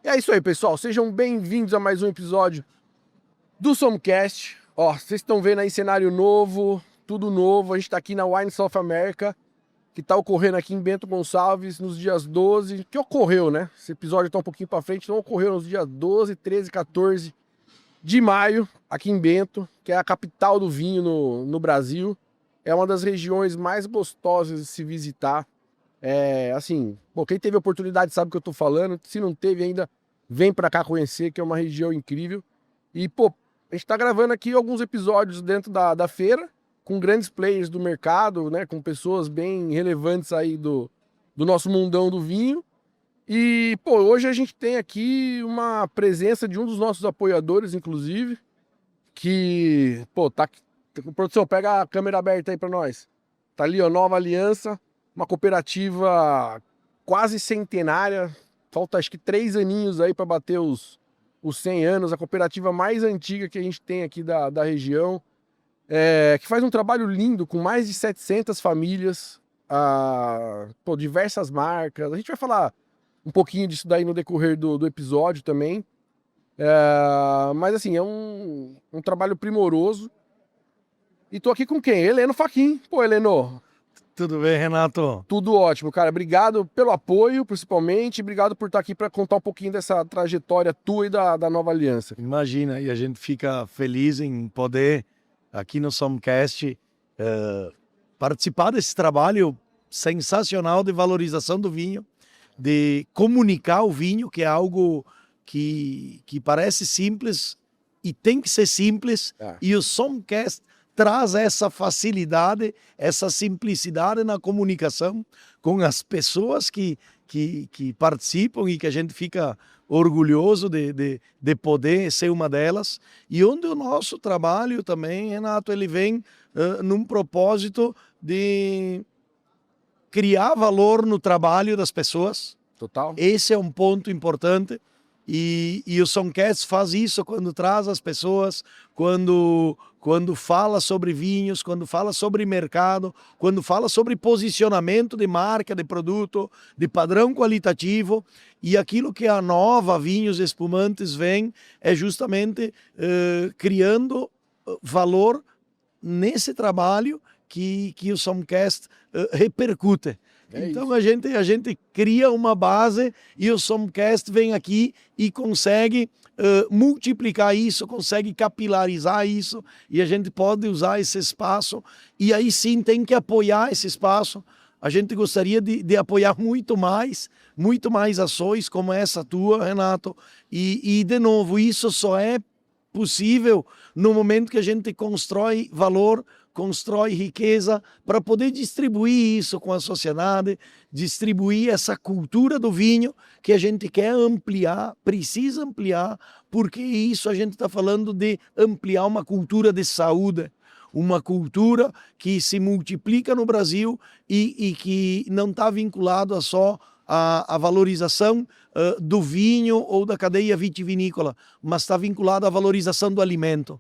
E é isso aí, pessoal. Sejam bem-vindos a mais um episódio do Somcast. Ó, vocês estão vendo aí cenário novo, tudo novo. A gente tá aqui na Wine South America, que tá ocorrendo aqui em Bento Gonçalves nos dias 12. Que ocorreu, né? Esse episódio tá um pouquinho pra frente, então ocorreu nos dias 12, 13, 14 de maio, aqui em Bento, que é a capital do vinho no Brasil. É uma das regiões mais gostosas de se visitar. Assim, pô, quem teve a oportunidade sabe o que eu tô falando. Se não teve ainda, vem pra cá conhecer, que é uma região incrível. E, pô, a gente tá gravando aqui alguns episódios dentro da feira, com grandes players do mercado, né? Com pessoas bem relevantes aí do nosso mundão do vinho. E, pô, hoje a gente tem aqui uma presença de um dos nossos apoiadores, inclusive, que, pô, tá aqui. Produção, pega a câmera aberta aí pra nós. Tá ali, ó, Nova Aliança, uma cooperativa quase centenária. Falta acho que 3 aninhos aí para bater os 100 anos. A cooperativa mais antiga que a gente tem aqui da região. Que faz um trabalho lindo com mais de 700 famílias. Pô, diversas marcas. A gente vai falar um pouquinho disso daí no decorrer do episódio também. Mas assim, é um trabalho primoroso. E tô aqui com quem? Heleno Fachin. Pô, Heleno, Tudo bem, Renato? tudo ótimo, cara. Obrigado pelo apoio, principalmente. Obrigado por estar aqui para contar um pouquinho dessa trajetória tua e da Nova Aliança. Imagina, e a gente fica feliz em poder, aqui no Somcast, participar desse trabalho sensacional de valorização do vinho, de comunicar o vinho, que é algo que parece simples e tem que ser simples, e o Somcast traz essa facilidade, essa simplicidade na comunicação com as pessoas que participam e que a gente fica orgulhoso de poder ser uma delas. E onde o nosso trabalho também, Renato, ele vem num propósito de criar valor no trabalho das pessoas. Total. Esse é um ponto importante. E o Somcast faz isso quando traz as pessoas, quando fala sobre vinhos, quando fala sobre mercado, quando fala sobre posicionamento de marca, de produto, de padrão qualitativo. E aquilo que a Nova Vinhos Espumantes vem é justamente criando valor nesse trabalho que o Somcast repercute. Então a gente cria uma base e o Somcast vem aqui e consegue multiplicar isso, consegue capilarizar isso, e a gente pode usar esse espaço, e aí sim tem que apoiar esse espaço. A gente gostaria de apoiar muito mais ações como essa tua, Renato, e de novo, isso só é possível no momento que a gente constrói valor, constrói riqueza para poder distribuir isso com a sociedade, distribuir essa cultura do vinho que a gente quer ampliar, precisa ampliar, porque isso a gente está falando de ampliar uma cultura de saúde, uma cultura que se multiplica no Brasil e que não está vinculado a só a valorização do vinho ou da cadeia vitivinícola, mas está vinculado à valorização do alimento.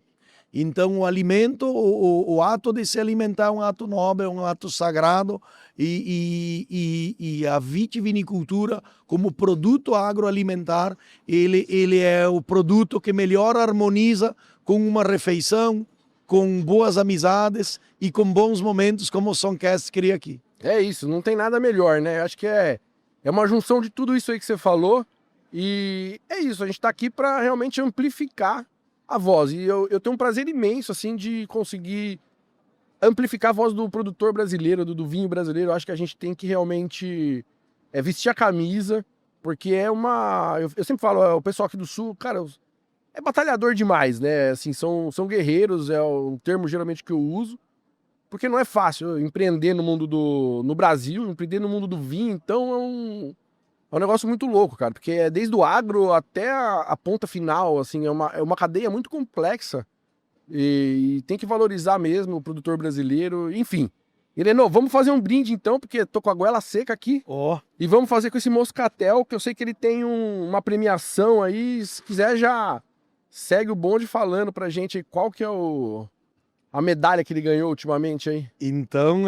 Então, o alimento, o ato de se alimentar é um ato nobre, é um ato sagrado, e a vitivinicultura, como produto agroalimentar, ele é o produto que melhor harmoniza com uma refeição, com boas amizades e com bons momentos, como o Somcast cria aqui. É isso, não tem nada melhor, né? Acho que é uma junção de tudo isso aí que você falou, e é isso, a gente tá aqui para realmente amplificar a voz, e eu tenho um prazer imenso, assim, de conseguir amplificar a voz do produtor brasileiro, do vinho brasileiro. Eu acho que a gente tem que realmente vestir a camisa, porque eu sempre falo, o pessoal aqui do Sul, cara, é batalhador demais, né? Assim, são guerreiros, é o termo geralmente que eu uso, porque não é fácil empreender no mundo no Brasil, empreender no mundo do vinho, então é um negócio muito louco, cara, porque é desde o agro até a ponta final, assim, é uma cadeia muito complexa e tem que valorizar mesmo o produtor brasileiro, enfim. Heleno, vamos fazer um brinde então, porque tô com a goela seca aqui, e vamos fazer com esse moscatel, que eu sei que ele tem uma premiação aí, se quiser já segue o bonde falando pra gente qual que é o a medalha que ele ganhou ultimamente aí? Então,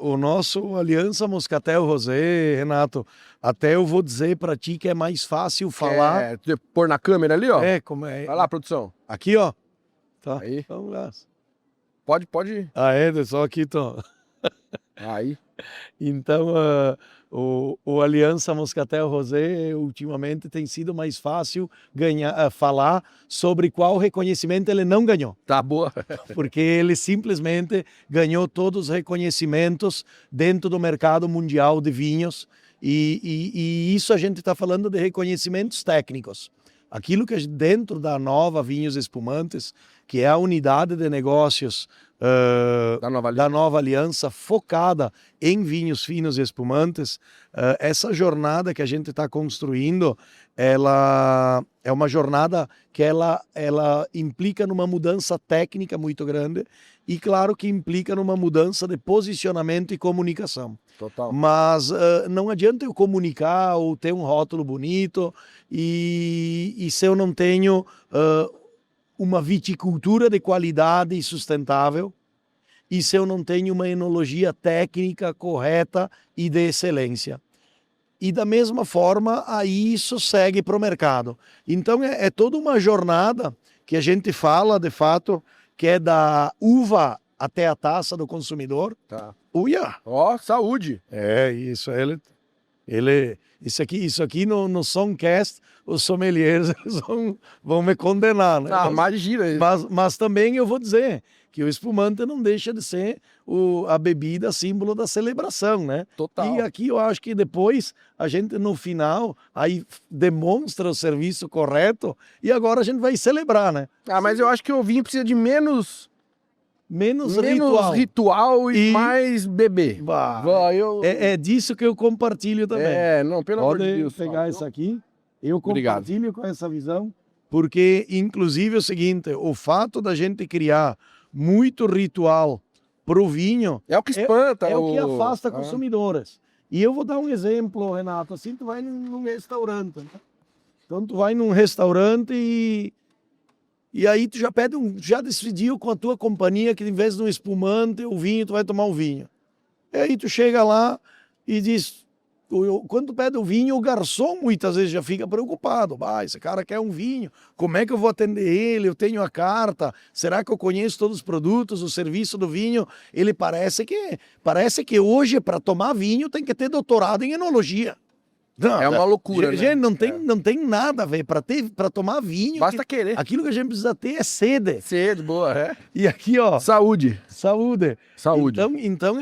o nosso Aliança Moscatel Rosé, Renato, até eu vou dizer para ti que é mais fácil falar. Pôr na câmera ali, ó. Como é? Vai lá, produção. Aqui, ó. Tá. Aí. Vamos lá. Pode ir. Só aqui, então. Aí. Então, o Aliança Moscatel Rosé ultimamente tem sido mais fácil falar sobre qual reconhecimento ele não ganhou. Tá boa. Porque ele simplesmente ganhou todos os reconhecimentos dentro do mercado mundial de vinhos e isso a gente está falando de reconhecimentos técnicos. Aquilo que dentro da Nova Vinhos Espumantes, que é a unidade de negócios da Nova Aliança focada em vinhos finos e espumantes, essa jornada que a gente está construindo, ela é uma jornada que ela implica numa mudança técnica muito grande e claro que implica numa mudança de posicionamento e comunicação. Total. Mas não adianta eu comunicar ou ter um rótulo bonito e se eu não tenho uma viticultura de qualidade e sustentável e se eu não tenho uma enologia técnica correta e de excelência. E da mesma forma, aí isso segue para o mercado. Então é toda uma jornada que a gente fala, de fato, que é da uva até a taça do consumidor. Tá. Uia! Ó, saúde! Isso isso aqui no Somcast, os sommeliers vão me condenar, né? Imagina. Mas também eu vou dizer que o espumante não deixa de ser a bebida símbolo da celebração, né? Total. E aqui eu acho que depois a gente no final aí demonstra o serviço correto e agora a gente vai celebrar, né? Mas eu acho que o vinho precisa de menos ritual e mais beber. É disso que eu compartilho também. Não, pelo amor de Deus. Pode pegar isso aqui. Eu compartilho com essa visão, porque inclusive é o seguinte, o fato da gente criar muito ritual pro vinho é o que espanta. É o que afasta consumidores. E eu vou dar um exemplo, Renato, assim tu vai num restaurante, né? Então tu vai num restaurante e aí tu já decidiu com a tua companhia que em vez de um espumante, o vinho, tu vai tomar um vinho. E aí tu chega lá e diz, quando tu pede o vinho, o garçom muitas vezes já fica preocupado. Esse cara quer um vinho, como é que eu vou atender ele? Eu tenho a carta, será que eu conheço todos os produtos? O serviço do vinho, ele parece que hoje para tomar vinho tem que ter doutorado em enologia. Não, é uma loucura, gente, né? Não tem nada, velho. Para tomar vinho. Basta querer. Aquilo que a gente precisa ter é sede. Sede, boa, E aqui, ó. Saúde. Então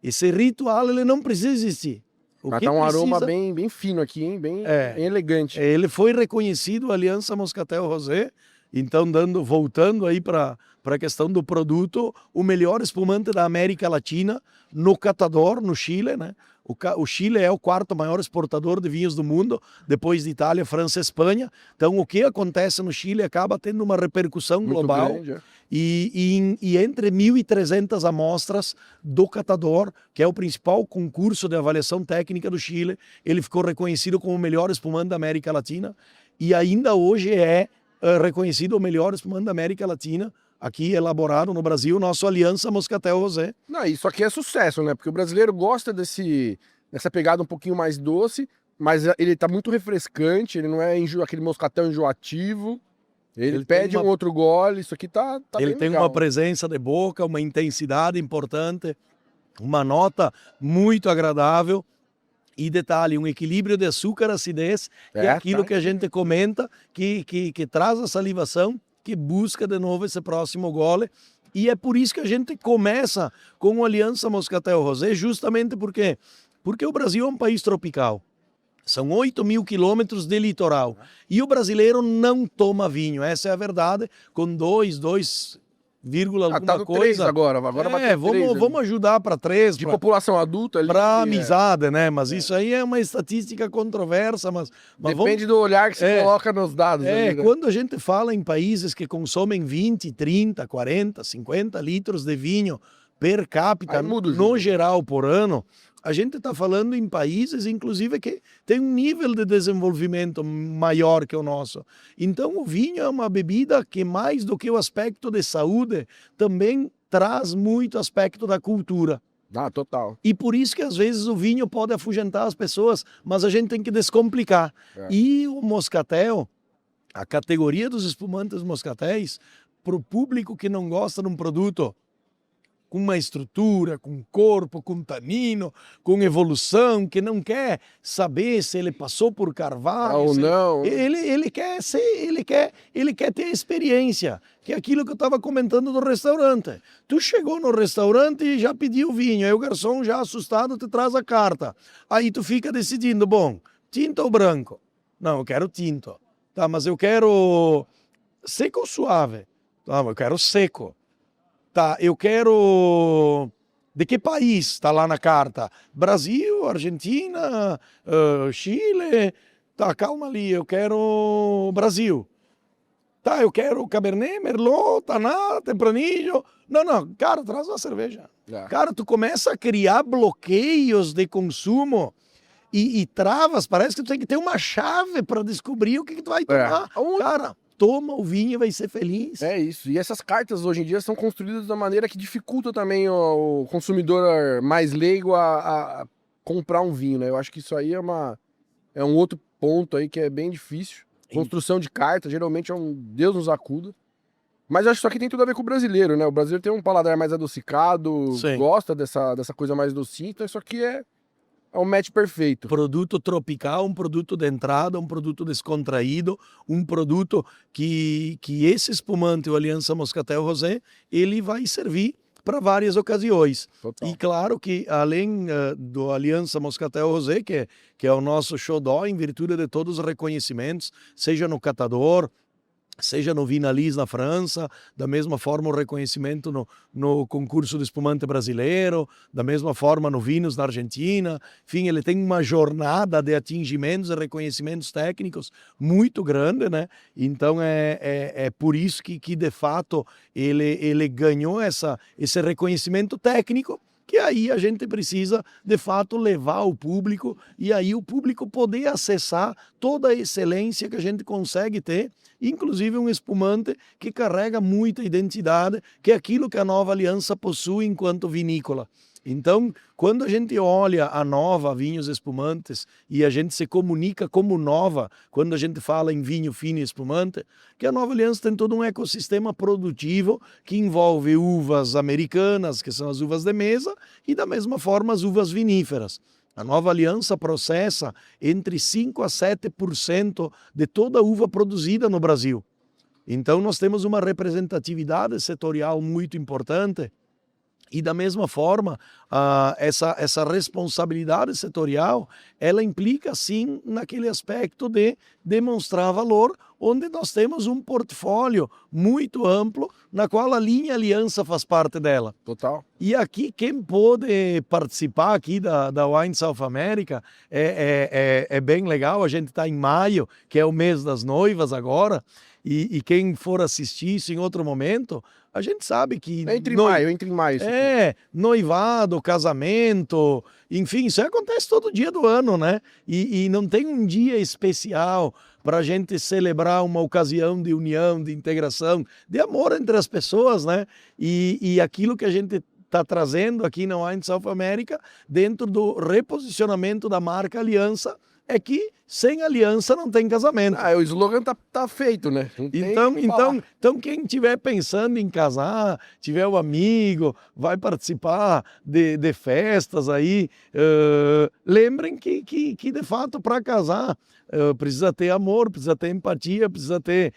esse ritual, ele não precisa existir. Mas tá um aroma bem fino aqui, hein? Bem elegante. Ele foi reconhecido, Aliança Moscatel Rosé. Então, voltando aí para a questão do produto, o melhor espumante da América Latina no catador, no Chile, né? O Chile é o quarto maior exportador de vinhos do mundo, depois de Itália, França e Espanha. Então, o que acontece no Chile acaba tendo uma repercussão global. Muito grande, E entre 1.300 amostras do catador, que é o principal concurso de avaliação técnica do Chile, ele ficou reconhecido como o melhor espumante da América Latina e ainda hoje é reconhecido o melhor espumante da América Latina, aqui elaborado no Brasil, nosso Aliança Moscatel Rosé. Não, isso aqui é sucesso, né? Porque o brasileiro gosta dessa pegada um pouquinho mais doce, mas ele tá muito refrescante, ele não é aquele moscatel enjoativo. Ele pede um outro gole, isso aqui tá ele bem tem legal. Uma presença de boca, uma intensidade importante, uma nota muito agradável. E detalhe, um equilíbrio de açúcar e acidez, que é aquilo que a gente comenta, que traz a salivação, que busca de novo esse próximo gole. E é por isso que a gente começa com a Aliança Moscatel Rosé, justamente porque o Brasil é um país tropical. São 8.000 quilômetros de litoral. E o brasileiro não toma vinho, essa é a verdade, com 2, alguma tá no coisa. 3 agora vai ter 3. Vamos ajudar para 3. De população adulta. Para amizade, né? Mas isso aí é uma estatística controversa. Mas depende do olhar que você coloca nos dados. Ali, né? Quando a gente fala em países que consomem 20, 30, 40, 50 litros de vinho per capita, no geral, por ano, a gente está falando em países, inclusive, que tem um nível de desenvolvimento maior que o nosso. Então, o vinho é uma bebida que, mais do que o aspecto de saúde, também traz muito aspecto da cultura. Ah, total. E por isso que, às vezes, o vinho pode afugentar as pessoas, mas a gente tem que descomplicar. E o moscatel, a categoria dos espumantes moscatéis, para o público que não gosta de um produto com uma estrutura, com corpo, com tanino, com evolução, que não quer saber se ele passou por carvalho ou não. Ele quer ter experiência, que é aquilo que eu estava comentando do restaurante. Tu chegou no restaurante e já pediu vinho, aí o garçom, já assustado, te traz a carta. Aí tu fica decidindo, bom, tinto ou branco? Não, eu quero tinto. Tá, mas eu quero seco ou suave? Não, eu quero seco. Tá, eu quero... De que país está lá na carta? Brasil, Argentina, Chile? Tá, calma ali, eu quero Brasil. Tá, eu quero Cabernet, Merlot, Taná, Tempranillo. Não, cara, traz uma cerveja. Cara, tu começa a criar bloqueios de consumo e travas, parece que tu tem que ter uma chave para descobrir o que tu vai tomar. Cara, toma o vinho e vai ser feliz. É isso. E essas cartas hoje em dia são construídas da maneira que dificulta também o consumidor mais leigo a comprar um vinho, né? Eu acho que isso aí é um outro ponto aí que é bem difícil. Construção de carta, geralmente é um Deus nos acuda. Mas eu acho que isso aqui tem tudo a ver com o brasileiro, né? O brasileiro tem um paladar mais adocicado, gosta dessa coisa mais docinha, então isso aqui é um match perfeito. Produto tropical, um produto de entrada, um produto descontraído, um produto que esse espumante, o Aliança Moscatel Rosé, ele vai servir para várias ocasiões. Total. E claro que, além do Aliança Moscatel Rosé, que é o nosso xodó, em virtude de todos os reconhecimentos, seja no catador, seja no Vinalis na França, da mesma forma o reconhecimento no concurso de espumante brasileiro, da mesma forma no Vinhos na Argentina. Enfim, ele tem uma jornada de atingimentos e reconhecimentos técnicos muito grande, né? Então é por isso que de fato ele ganhou esse reconhecimento técnico, que aí a gente precisa, de fato, levar ao público e aí o público poder acessar toda a excelência que a gente consegue ter, inclusive um espumante que carrega muita identidade, que é aquilo que a Nova Aliança possui enquanto vinícola. Então, quando a gente olha a Nova Vinhos Espumantes e a gente se comunica como Nova, quando a gente fala em vinho fino e espumante, que a Nova Aliança tem todo um ecossistema produtivo que envolve uvas americanas, que são as uvas de mesa, e da mesma forma as uvas viníferas. A Nova Aliança processa entre 5% a 7% de toda a uva produzida no Brasil. Então, nós temos uma representatividade setorial muito importante. E da mesma forma, essa responsabilidade setorial, ela implica sim naquele aspecto de demonstrar valor, onde nós temos um portfólio muito amplo, na qual a linha Aliança faz parte dela. Total. E aqui, quem pôde participar aqui da Wine South America, é bem legal, a gente está em maio, que é o mês das noivas agora, e quem for assistir isso em outro momento, a gente sabe que... Entre em maio. Noivado, casamento, enfim, isso acontece todo dia do ano, né? E não tem um dia especial para a gente celebrar uma ocasião de união, de integração, de amor entre as pessoas, né? E aquilo que a gente está trazendo aqui na Wine South America, dentro do reposicionamento da marca Aliança, é que sem aliança não tem casamento. O slogan tá feito, né? Então quem estiver pensando em casar, tiver um amigo, vai participar de festas aí, lembrem que de fato para casar precisa ter amor, precisa ter empatia, precisa ter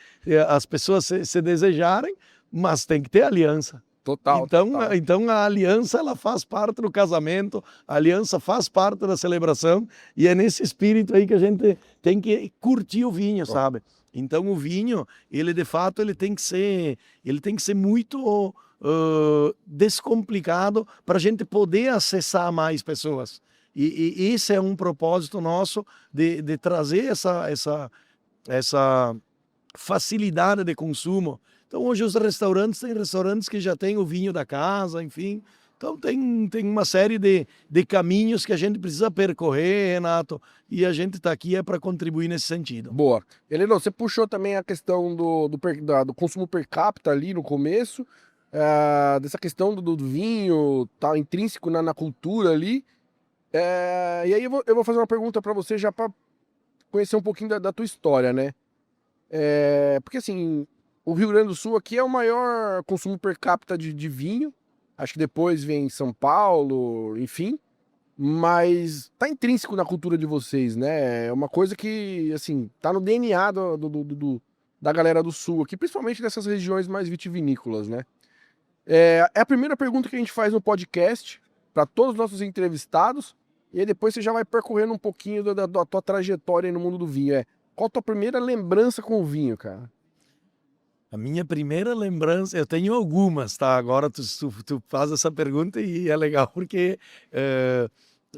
as pessoas se desejarem, mas tem que ter aliança. Total. Então a aliança, ela faz parte do casamento, a aliança faz parte da celebração, e é nesse espírito aí que a gente tem que curtir o vinho, sabe? Então o vinho, ele de fato, ele tem que ser muito descomplicado para a gente poder acessar mais pessoas. E esse é um propósito nosso de trazer essa facilidade de consumo. Então hoje os restaurantes, tem restaurantes que já têm o vinho da casa, enfim. Então tem uma série de caminhos que a gente precisa percorrer, Renato, e a gente está aqui para contribuir nesse sentido. Boa. Heleno, você puxou também a questão do consumo per capita ali no começo, dessa questão do vinho, tá intrínseco na cultura ali. E aí eu vou fazer uma pergunta para você já para conhecer um pouquinho da tua história, né? Porque assim, o Rio Grande do Sul aqui é o maior consumo per capita de vinho. Acho que depois vem São Paulo, enfim. Mas tá intrínseco na cultura de vocês, né? É uma coisa que, assim, tá no DNA da galera do Sul aqui, principalmente dessas regiões mais vitivinícolas, né? É a primeira pergunta que a gente faz no podcast para todos os nossos entrevistados. E aí depois você já vai percorrendo um pouquinho da tua trajetória aí no mundo do vinho. Qual a tua primeira lembrança com o vinho, cara? A minha primeira lembrança, eu tenho algumas, tá? Agora tu faz essa pergunta e é legal porque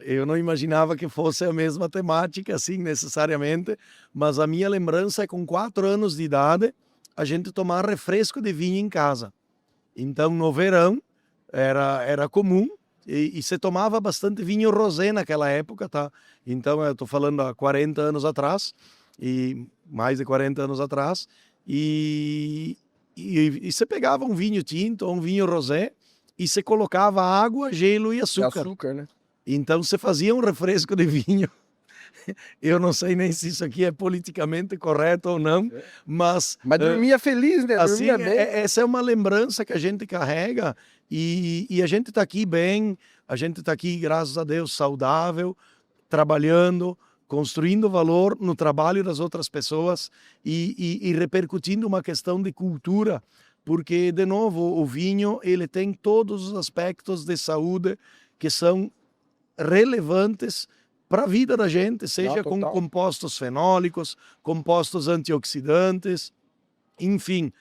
eu não imaginava que fosse a mesma temática, assim, necessariamente, mas a minha lembrança é com 4 anos de idade, a gente tomar refresco de vinho em casa. Então, no verão, era comum e se tomava bastante vinho rosé naquela época, tá? Então, eu tô falando há 40 anos atrás, e mais de 40 anos atrás, e você pegava um vinho tinto ou um vinho rosé e você colocava água, gelo e açúcar. Açúcar, né? Então você fazia um refresco de vinho. Eu não sei nem se isso aqui é politicamente correto ou não, mas dormia feliz, né? assim, Dormia bem. essa é uma lembrança que a gente carrega e a gente está aqui bem, a gente está aqui, graças a Deus, saudável, trabalhando, construindo valor no trabalho das outras pessoas e repercutindo uma questão de cultura, porque, de novo, o vinho ele tem todos os aspectos de saúde que são relevantes para a vida da gente, seja com compostos fenólicos, compostos antioxidantes, enfim.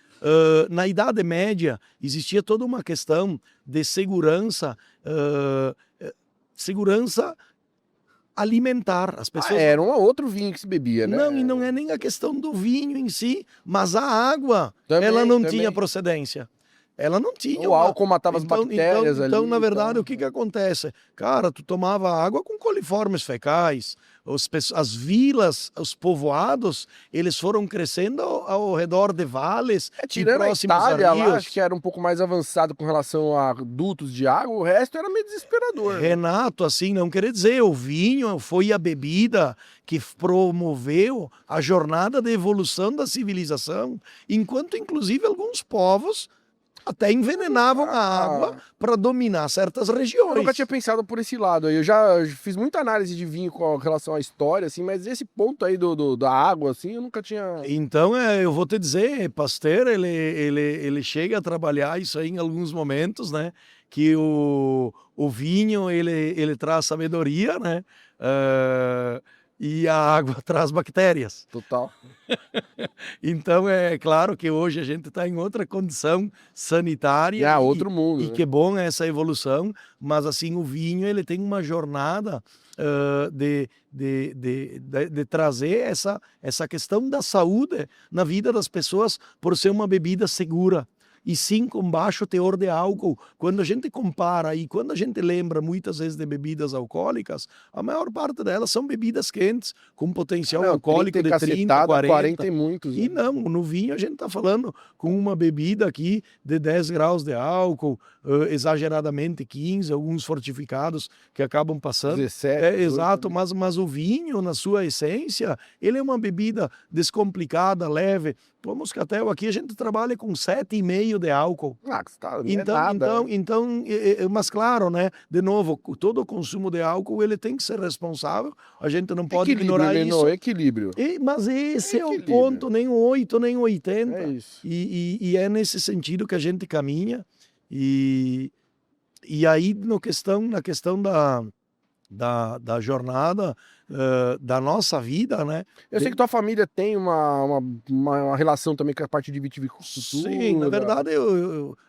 Na Idade Média existia toda uma questão de segurança alimentar. As pessoas era um outro vinho que se bebia, né? Não, e não é nem a questão do vinho em si, mas a água, também, ela não tinha procedência. Ela não tinha. O álcool matava as bactérias ali. Então, na verdade, o que acontece? Cara, tu tomava água com coliformes fecais. As vilas, os povoados, eles foram crescendo ao redor de vales, tirando próximos a Itália, a rios. Lá, acho que era um pouco mais avançado com relação a dutos de água, o resto era meio desesperador. Renato, assim, não quer dizer, o vinho foi a bebida que promoveu a jornada de evolução da civilização, enquanto, inclusive, alguns povos até envenenavam a água para dominar certas regiões. Eu nunca tinha pensado por esse lado aí. Eu já fiz muita análise de vinho com relação à história, assim, mas esse ponto aí da água, assim, eu nunca tinha... Então, eu vou te dizer, Pasteur, ele chega a trabalhar isso aí em alguns momentos, né? Que o vinho, ele traz sabedoria, né? E a água traz bactérias. Total. Então, é claro que hoje a gente está em outra condição sanitária. Outro mundo. E que bom essa evolução, mas assim, o vinho ele tem uma jornada de trazer essa questão da saúde na vida das pessoas por ser uma bebida segura. E sim com baixo teor de álcool. Quando a gente compara e quando a gente lembra muitas vezes de bebidas alcoólicas, a maior parte delas são bebidas quentes, com potencial alcoólico de 30, 40 e muitos. E não, no vinho a gente está falando com uma bebida aqui de 10 graus de álcool, exageradamente 15, alguns fortificados que acabam passando. 17. Exato, mas o vinho, na sua essência, ele é uma bebida descomplicada, leve. O moscatel aqui a gente trabalha com 7,5 de álcool. Mas claro, né? De novo, todo o consumo de álcool ele tem que ser responsável. A gente não pode ignorar isso. Equilíbrio. Mas esse é o ponto, nem o 8, nem o 80. É isso. E é nesse sentido que a gente caminha. E aí na questão da jornada da nossa vida, né? Eu sei que tua família tem uma relação também com a parte de viticultura. Sim, na verdade,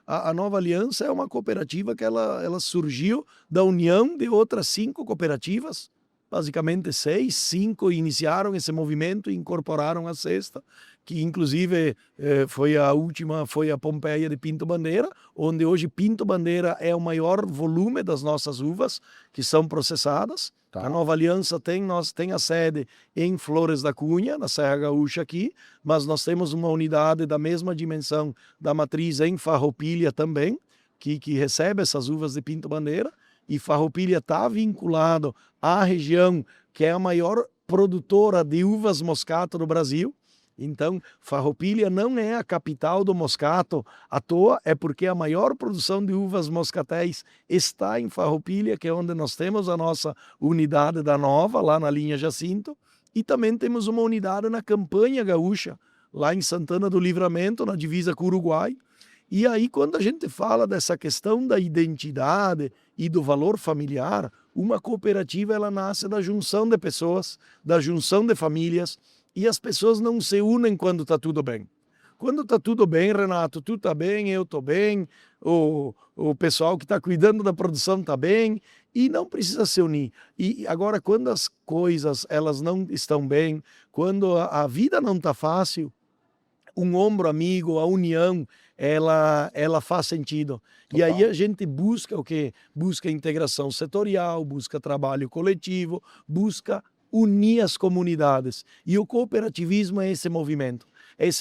a Nova Aliança é uma cooperativa que ela surgiu da união de outras 5 cooperativas, basicamente 6, 5 iniciaram esse movimento e incorporaram a sexta, que inclusive foi a Pompeia de Pinto Bandeira, onde hoje Pinto Bandeira é o maior volume das nossas uvas que são processadas. Tá. A Nova Aliança tem a sede em Flores da Cunha, na Serra Gaúcha aqui, mas nós temos uma unidade da mesma dimensão da matriz em Farroupilha também, que recebe essas uvas de Pinto Bandeira, e Farroupilha está vinculado à região que é a maior produtora de uvas moscato do Brasil. Então, Farroupilha não é a capital do moscato à toa, é porque a maior produção de uvas moscatéis está em Farroupilha, que é onde nós temos a nossa unidade da Nova, lá na linha Jacinto, e também temos uma unidade na Campanha Gaúcha, lá em Santana do Livramento, na divisa com o Uruguai. E aí, quando a gente fala dessa questão da identidade e do valor familiar, uma cooperativa ela nasce da junção de pessoas, da junção de famílias, e as pessoas não se unem quando está tudo bem. Quando está tudo bem, Renato, tu está bem, eu estou bem, o pessoal que está cuidando da produção está bem, e não precisa se unir. E agora, quando as coisas elas não estão bem, quando a vida não está fácil, um ombro amigo, a união, ela faz sentido. Total. E aí a gente busca o quê? Busca integração setorial, busca trabalho coletivo, busca unir as comunidades. E o cooperativismo é esse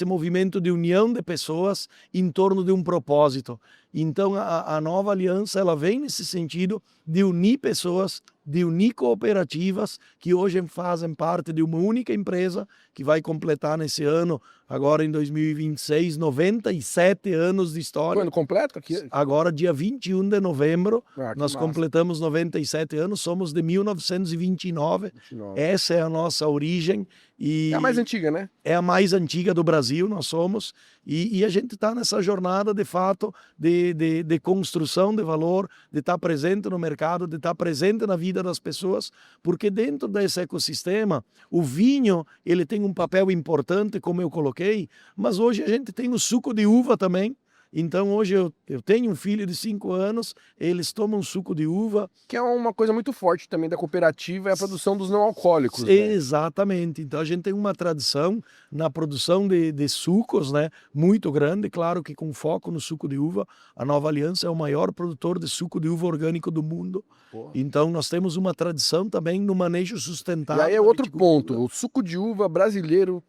movimento de união de pessoas em torno de um propósito. Então a Nova Aliança ela vem nesse sentido de unir pessoas, de unir cooperativas que hoje fazem parte de uma única empresa que vai completar nesse ano, agora em 2026, 97 anos de história. Quando completo? Aqui? Agora, dia 21 de novembro, nós massa. Completamos 97 anos, somos de 1929. 29. Essa é a nossa origem. E é a mais antiga, né? É a mais antiga do Brasil, nós somos. E a gente está nessa jornada, de fato, de construção de valor, de estar presente no mercado, de estar presente na vida das pessoas, porque dentro desse ecossistema, o vinho ele tem um papel importante, como eu coloquei, mas hoje a gente tem o suco de uva também. Então hoje eu tenho um filho de 5 anos, eles tomam suco de uva. Que é uma coisa muito forte também da cooperativa, é a produção dos não alcoólicos. Exatamente, né? Então a gente tem uma tradição na produção de sucos, né, muito grande, claro que com foco no suco de uva. A Nova Aliança é o maior produtor de suco de uva orgânico do mundo. Porra. Então nós temos uma tradição também no manejo sustentável. E aí é outro ponto, o suco de uva brasileiro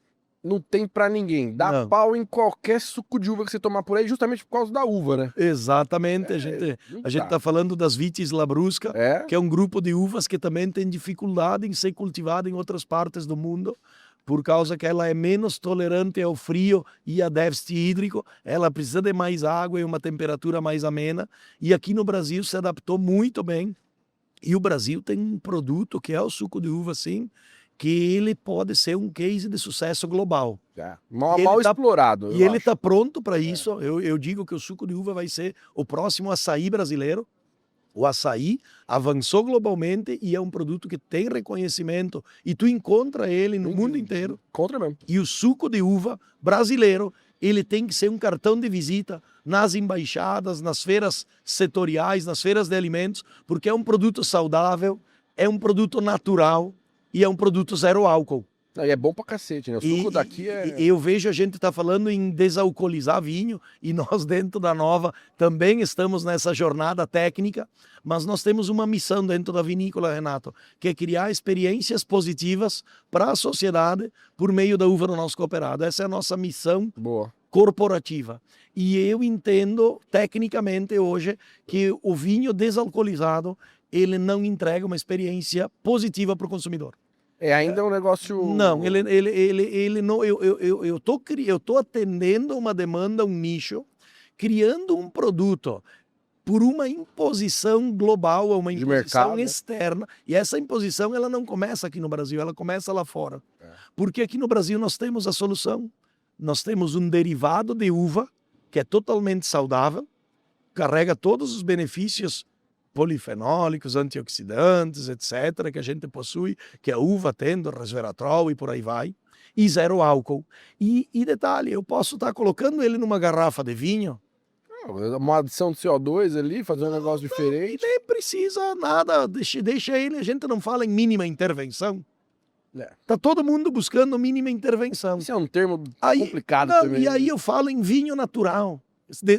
não tem pra ninguém. Dá pau em qualquer suco de uva que você tomar por aí, justamente por causa da uva, né? Exatamente. A gente tá falando das Vitis Labrusca, que é um grupo de uvas que também tem dificuldade em ser cultivada em outras partes do mundo, por causa que ela é menos tolerante ao frio e a déficit hídrico. Ela precisa de mais água e uma temperatura mais amena. E aqui no Brasil se adaptou muito bem. E o Brasil tem um produto que é o suco de uva, sim, que ele pode ser um case de sucesso global. Mal explorado. E ele está pronto para isso. Eu digo que o suco de uva vai ser o próximo açaí brasileiro. O açaí avançou globalmente e é um produto que tem reconhecimento e tu encontra ele no mundo inteiro. Encontra mesmo. E o suco de uva brasileiro, ele tem que ser um cartão de visita nas embaixadas, nas feiras setoriais, nas feiras de alimentos, porque é um produto saudável, é um produto natural, e é um produto zero álcool. E é bom pra cacete, né? O suco daqui é... Eu vejo a gente tá falando em desalcoolizar vinho, e nós dentro da Nova também estamos nessa jornada técnica, mas nós temos uma missão dentro da vinícola, Renato, que é criar experiências positivas para a sociedade por meio da uva do nosso cooperado. Essa é a nossa missão corporativa. E eu entendo tecnicamente hoje que o vinho desalcoolizado ele não entrega uma experiência positiva para o consumidor. É ainda um negócio... Não, ele não. Eu tô atendendo uma demanda, um nicho, criando um produto por uma imposição global, uma imposição externa. E essa imposição ela não começa aqui no Brasil, ela começa lá fora. Porque aqui no Brasil nós temos a solução. Nós temos um derivado de uva que é totalmente saudável, carrega todos os benefícios polifenólicos, antioxidantes, etc., que a gente possui, que a uva tem, do resveratrol e por aí vai, e zero álcool. E detalhe, eu posso estar colocando ele numa garrafa de vinho. Uma adição de CO2 ali, fazer um negócio diferente. E nem precisa nada, deixa ele, a gente não fala em mínima intervenção. Tá todo mundo buscando mínima intervenção. Isso é um termo Aí, complicado não, também. e aí eu falo em vinho natural.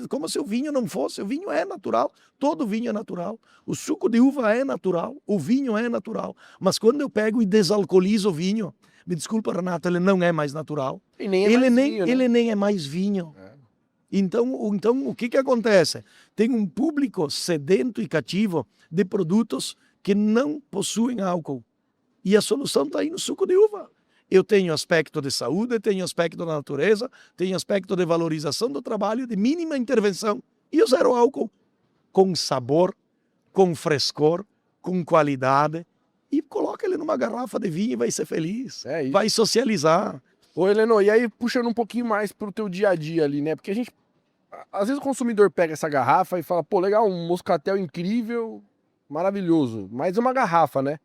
Como se o vinho não fosse. O vinho é natural. Todo vinho é natural. O suco de uva é natural. O vinho é natural. Mas quando eu pego e desalcoolizo o vinho, me desculpa, Renato, ele não é mais natural. E nem é ele, mais nem, vinho, né? ele nem é mais vinho. Então, o que acontece? Tem um público sedento e cativo de produtos que não possuem álcool. E a solução está aí no suco de uva. Eu tenho aspecto de saúde, tenho aspecto da natureza, tenho aspecto de valorização do trabalho, de mínima intervenção. E o zero álcool, com sabor, com frescor, com qualidade. E coloca ele numa garrafa de vinho e vai ser feliz. É isso. Vai socializar. Ô, Heleno, e aí puxando um pouquinho mais pro teu dia a dia ali, né? Porque a gente... Às vezes o consumidor pega essa garrafa e fala, pô, legal, um moscatel incrível, maravilhoso. Mas é uma garrafa, né?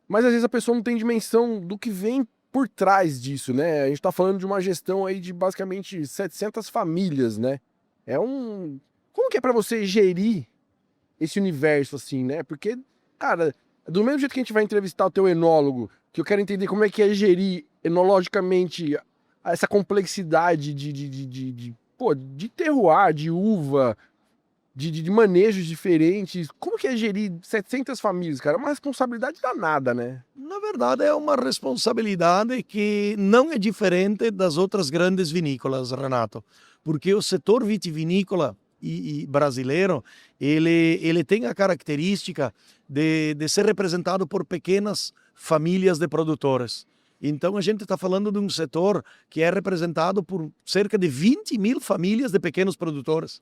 Mas às vezes a pessoa não tem dimensão do que vem por trás disso, né? A gente tá falando de uma gestão aí de basicamente 700 famílias, né? Como que é pra você gerir esse universo assim, né? Porque, cara, do mesmo jeito que a gente vai entrevistar o teu enólogo, que eu quero entender como é que é gerir enologicamente essa complexidade de terroir, de uva, de manejos diferentes. Como que é gerir 700 famílias, cara? É uma responsabilidade danada, né? Na verdade, é uma responsabilidade que não é diferente das outras grandes vinícolas, Renato, porque o setor vitivinícola e brasileiro, ele tem a característica de ser representado por pequenas famílias de produtores. Então, a gente está falando de um setor que é representado por cerca de 20 mil famílias de pequenos produtores.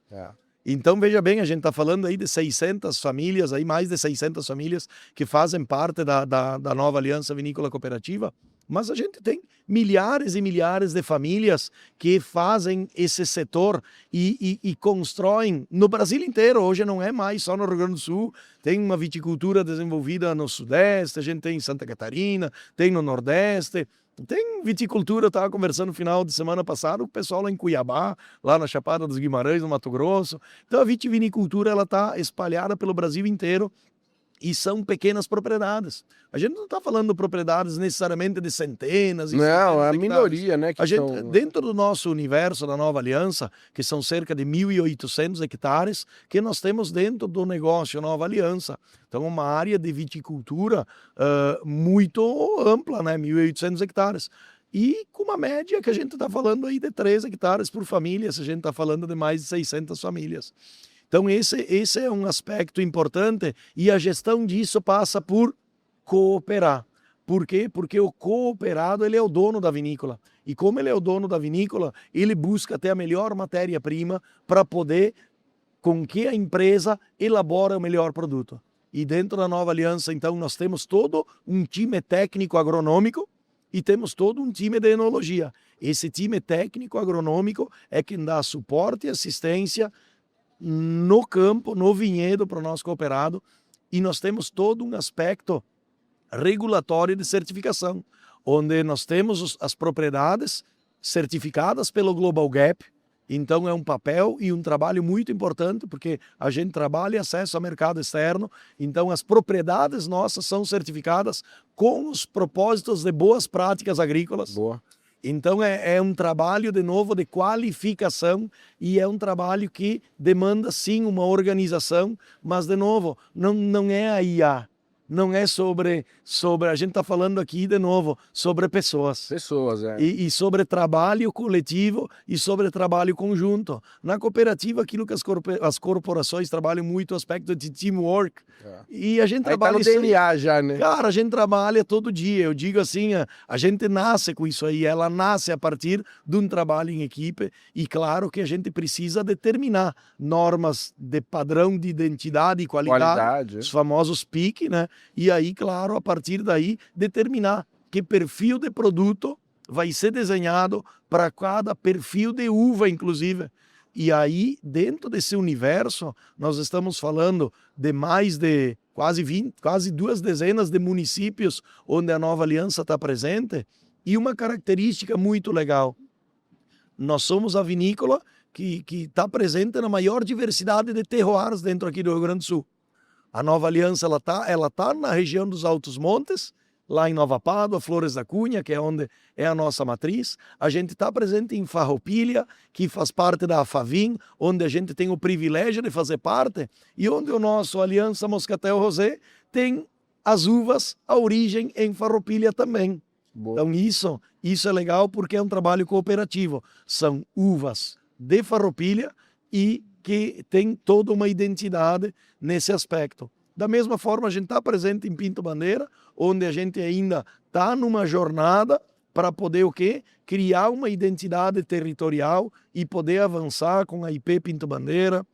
Então, veja bem, a gente está falando aí de 600 famílias, aí mais de 600 famílias que fazem parte da nova Aliança Vinícola Cooperativa, mas a gente tem milhares e milhares de famílias que fazem esse setor e constroem no Brasil inteiro. Hoje não é mais só no Rio Grande do Sul, tem uma viticultura desenvolvida no Sudeste, a gente tem em Santa Catarina, tem no Nordeste. Tem viticultura, eu estava conversando no final de semana passado, o pessoal lá em Cuiabá, lá na Chapada dos Guimarães, no Mato Grosso. Então a vitivinicultura ela está espalhada pelo Brasil inteiro e são pequenas propriedades. A gente não está falando de propriedades necessariamente de centenas e Não, centenas é a de minoria, né? a gente, dentro do nosso universo da Nova Aliança, que são cerca de 1.800 hectares, que nós temos dentro do negócio Nova Aliança. Então, uma área de viticultura muito ampla, né? 1.800 hectares. E com uma média que a gente está falando aí de 3 hectares por família, se a gente está falando de mais de 600 famílias. Então, esse é um aspecto importante e a gestão disso passa por cooperar. Por quê? Porque o cooperado ele é o dono da vinícola. E como ele é o dono da vinícola, ele busca ter a melhor matéria-prima para poder com que a empresa elabora o melhor produto. E dentro da Nova Aliança, então, nós temos todo um time técnico agronômico e temos todo um time de enologia. Esse time técnico agronômico é quem dá suporte e assistência no campo, no vinhedo para o nosso cooperado, e nós temos todo um aspecto regulatório de certificação, onde nós temos as propriedades certificadas pelo Global Gap. Então é um papel e um trabalho muito importante, porque a gente trabalha em acesso ao mercado externo, então as propriedades nossas são certificadas com os propósitos de boas práticas agrícolas. Boa. Então é um trabalho, de novo, de qualificação e é um trabalho que demanda, sim, uma organização, mas, de novo, não é a IA, não é sobre a gente está falando aqui, de novo, sobre pessoas. Pessoas, é. E sobre trabalho coletivo e sobre trabalho conjunto. Na cooperativa, aquilo que as corporações trabalham muito, o aspecto de teamwork. E a gente Aí trabalha tá no isso aí. DNA já, né? Cara, a gente trabalha todo dia. Eu digo assim, a gente nasce com isso aí. Ela nasce a partir de um trabalho em equipe. E claro que a gente precisa determinar normas de padrão de identidade e qualidade. Os famosos PIC, né? E aí, claro, a partir daí, determinar que perfil de produto vai ser desenhado para cada perfil de uva, inclusive. E aí, dentro desse universo, nós estamos falando de mais de quase 2 dezenas de municípios onde a Nova Aliança está presente. E uma característica muito legal, nós somos a vinícola que está presente na maior diversidade de terroirs dentro aqui do Rio Grande do Sul. A Nova Aliança ela tá na região dos Altos Montes, lá em Nova Pádua, Flores da Cunha, que é onde é a nossa matriz. A gente está presente em Farroupilha, que faz parte da Afavim, onde a gente tem o privilégio de fazer parte, e onde o nosso Aliança Moscatel Rosé tem as uvas, a origem em Farroupilha também. Boa. Então isso é legal porque é um trabalho cooperativo. São uvas de Farroupilha e que tem toda uma identidade nesse aspecto. Da mesma forma, a gente está presente em Pinto Bandeira, onde a gente ainda está numa jornada para poder o quê? Criar uma identidade territorial e poder avançar com a IP Pinto Bandeira.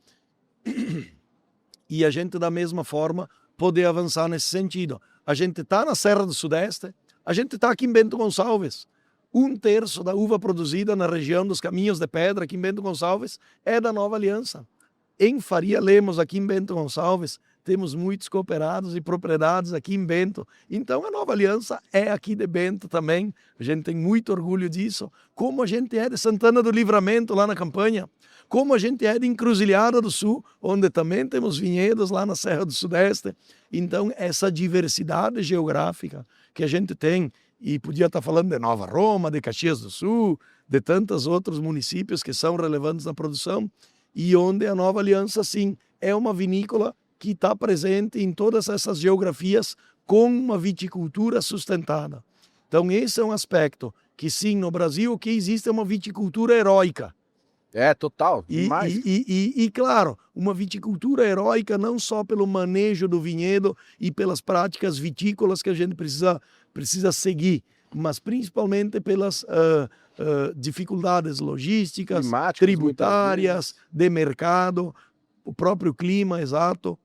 E a gente, da mesma forma, poder avançar nesse sentido. A gente está na Serra do Sudeste, a gente está aqui em Bento Gonçalves. 1/3 da uva produzida na região dos Caminhos de Pedra, aqui em Bento Gonçalves, é da Nova Aliança. Em Faria Lemos, aqui em Bento Gonçalves, temos muitos cooperados e propriedades aqui em Bento. Então, a Nova Aliança é aqui de Bento também. A gente tem muito orgulho disso. Como a gente é de Santana do Livramento, lá na campanha. Como a gente é de Encruzilhada do Sul, onde também temos vinhedos lá na Serra do Sudeste. Então, essa diversidade geográfica que a gente tem, e podia estar falando de Nova Roma, de Caxias do Sul, de tantos outros municípios que são relevantes na produção, e onde a Nova Aliança, sim, é uma vinícola que está presente em todas essas geografias com uma viticultura sustentada. Então, esse é um aspecto que, sim, no Brasil, o que existe é uma viticultura heróica. É, total. E, claro, uma viticultura heróica não só pelo manejo do vinhedo e pelas práticas vitícolas que a gente precisa seguir, mas principalmente pelas dificuldades logísticas, Climáticas, tributárias, de mercado, o próprio clima, exato.